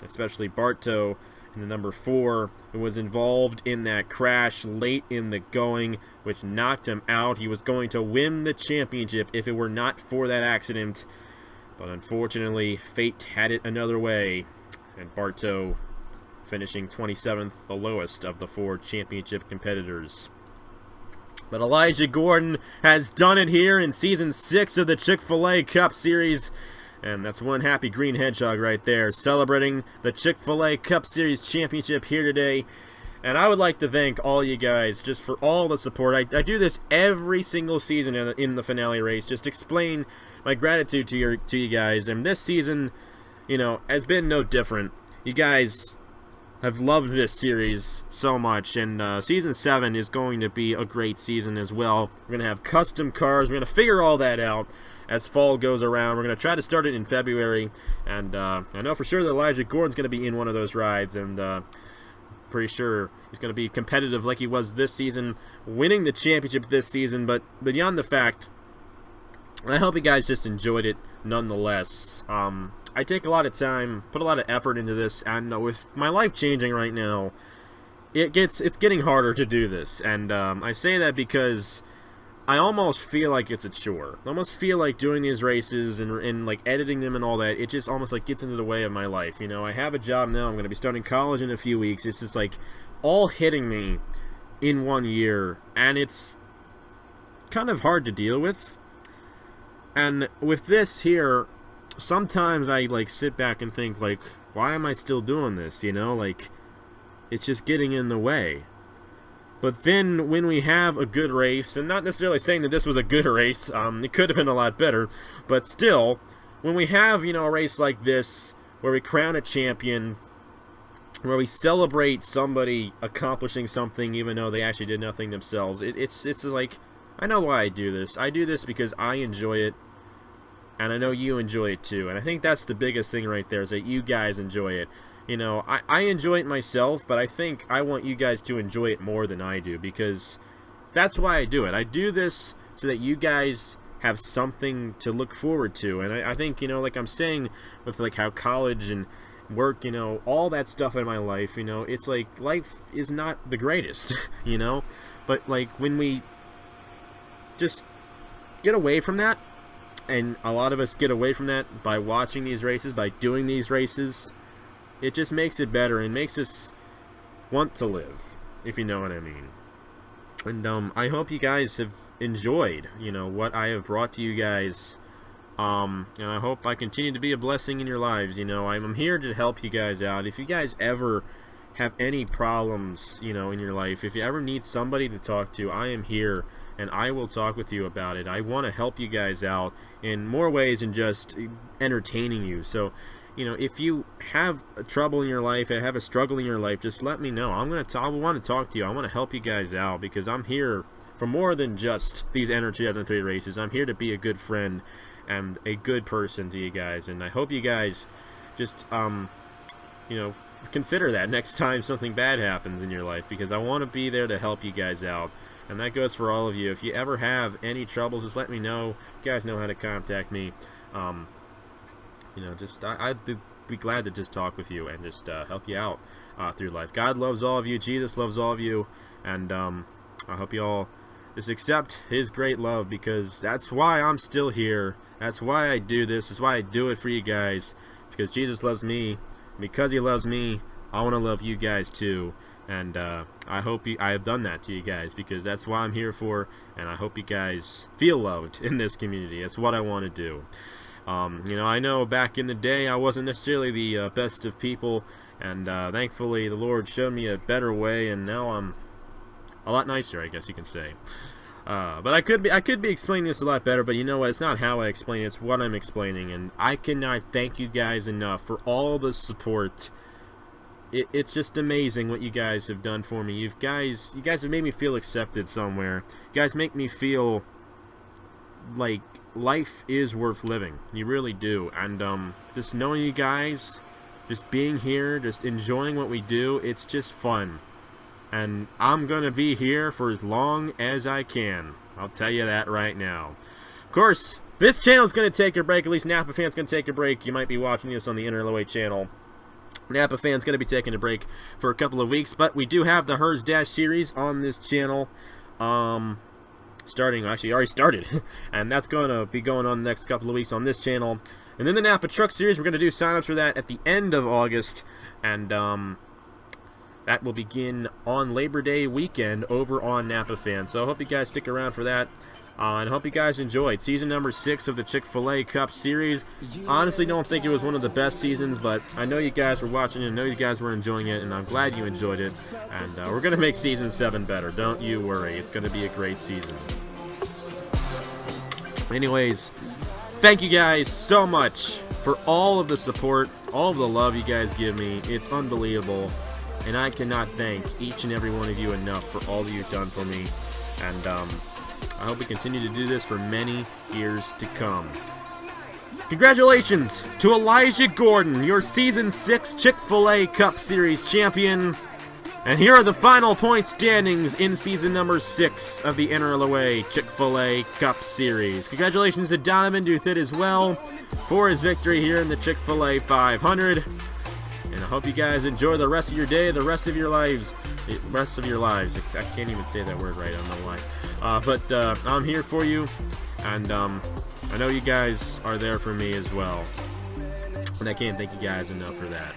Especially Barto in the number 4, who was involved in that crash late in the going, which knocked him out. He was going to win the championship if it were not for that accident. But unfortunately, fate had it another way. And Barto finishing 27th, the lowest of the 4 championship competitors. But Elijah Gordon has done it here in Season 6 of the Chick-Fil-A Cup Series. And that's one happy green hedgehog right there, celebrating the Chick-Fil-A Cup Series Championship here today. And I would like to thank all you guys just for all the support. I do this every single season in the finale race, just explain my gratitude to you guys. And this season, you know, has been no different. You guys have loved this series so much, and Season 7 is going to be a great season as well. We're going to have custom cars. We're going to figure all that out as fall goes around. We're going to try to start it in February, and I know for sure that Elijah Gordon's going to be in one of those rides, and pretty sure he's going to be competitive like he was this season, winning the championship this season. But beyond the fact, I hope you guys just enjoyed it nonetheless. I take a lot of time, put a lot of effort into this, and with my life changing right now, it's getting harder to do this. And I say that because I almost feel like it's a chore. I almost feel like doing these races and like editing them and all that, it just almost like gets into the way of my life. You know, I have a job now. I'm going to be starting college in a few weeks. It's just like all hitting me in 1 year, and it's kind of hard to deal with. And with this here, sometimes I like sit back and think like, why am I still doing this? You know, like it's just getting in the way. But then when we have a good race, and not necessarily saying that this was a good race, it could have been a lot better, but still, when we have, you know, a race like this where we crown a champion, where we celebrate somebody accomplishing something even though they actually did nothing themselves, it's just like, I know why I do this. I do this because I enjoy it, and I know you enjoy it too. And I think that's the biggest thing right there, is that you guys enjoy it. You know, I enjoy it myself, but I think I want you guys to enjoy it more than I do, because that's why I do it. I do this so that you guys have something to look forward to. And I think, you know, like I'm saying with like how college and work, you know, all that stuff in my life, you know, it's like life is not the greatest, you know, but like when we just get away from that, and a lot of us get away from that by watching these races, by doing these races, it just makes it better and makes us want to live, if you know what I mean. And I hope you guys have enjoyed, you know, what I have brought to you guys. And I hope I continue to be a blessing in your lives. You know, I'm here to help you guys out. If you guys ever have any problems, you know, in your life, if you ever need somebody to talk to, I am here, and I will talk with you about it. I want to help you guys out in more ways than just entertaining you. So, you know, if you have a trouble in your life, have a struggle in your life, just let me know. I want to talk to you. I want to help you guys out, because I'm here for more than just these NRLOA 2003 races. I'm here to be a good friend and a good person to you guys, and I hope you guys just, you know, consider that next time something bad happens in your life, because I want to be there to help you guys out. And that goes for all of you. If you ever have any troubles, just let me know. You guys know how to contact me. You know, just I'd be glad to just talk with you and just help you out through life. God loves all of you. Jesus loves all of you. And I hope you all just accept His great love, because that's why I'm still here. That's why I do this. That's why I do it for you guys. Because Jesus loves me. Because He loves me, I want to love you guys too. And I hope I have done that to you guys, because that's why I'm here for. And I hope you guys feel loved in this community. That's what I want to do. You know, I know back in the day I wasn't necessarily the best of people, and thankfully the Lord showed me a better way, and now I'm a lot nicer, I guess you can say. But I could be explaining this a lot better, but you know what? It's not how I explain it, it's what I'm explaining, and I cannot thank you guys enough for all the support. It's just amazing what you guys have done for me. You guys have made me feel accepted somewhere. You guys make me feel like life is worth living. You really do. And just knowing you guys, just being here, just enjoying what we do, it's just fun. And I'm gonna be here for as long as I can. I'll tell you that right now. Of course, this channel's gonna take a break. At least Napa Fan's gonna take a break. You might be watching this on the NRLOA channel. Napa Fan's gonna be taking a break for a couple of weeks, but we do have the Hers Dash series on this channel. Actually already started, and that's gonna be going on the next couple of weeks on this channel. And then the Napa Truck series, we're gonna do signups for that at the end of August, and that will begin on Labor Day weekend over on Napa Fan. So I hope you guys stick around for that. And I hope you guys enjoyed season number 6 of the Chick-Fil-A Cup Series. Honestly, don't think it was one of the best seasons, but I know you guys were watching it, I know you guys were enjoying it, and I'm glad you enjoyed it. And we're going to make season 7 better. Don't you worry. It's going to be a great season. Anyways, thank you guys so much for all of the support, all of the love you guys give me. It's unbelievable. And I cannot thank each and every one of you enough for all that you've done for me. And I hope we continue to do this for many years to come. Congratulations to Elijah Gordon, your Season 6 Chick-Fil-A Cup Series Champion. And here are the final point standings in Season number 6 of the NRLOA Chick-Fil-A Cup Series. Congratulations to Donovan Duthit as well for his victory here in the Chick-Fil-A 500. And I hope you guys enjoy the rest of your day, the rest of your lives. I can't even say that word right, I don't know why. But I'm here for you, and I know you guys are there for me as well. And I can't thank you guys enough for that.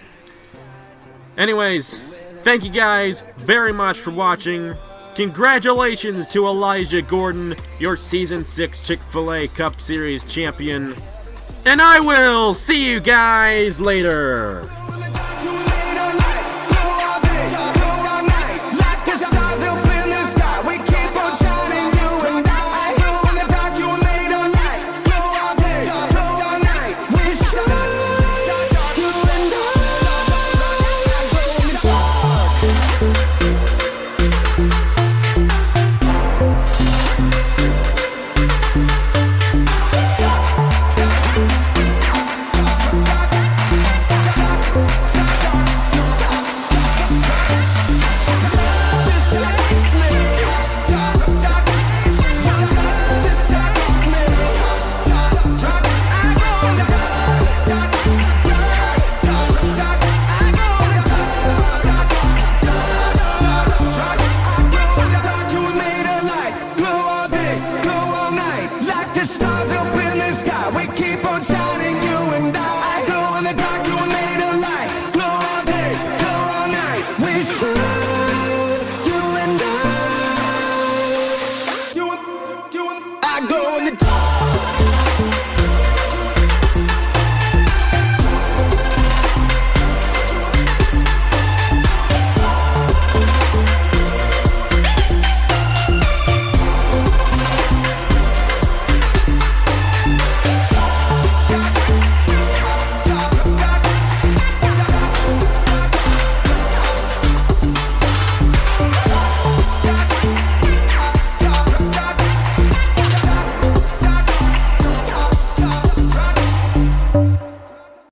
Anyways, thank you guys very much for watching. Congratulations to Elijah Gordon, your Season 6 Chick-Fil-A Cup Series Champion. And I will see you guys later. Like this,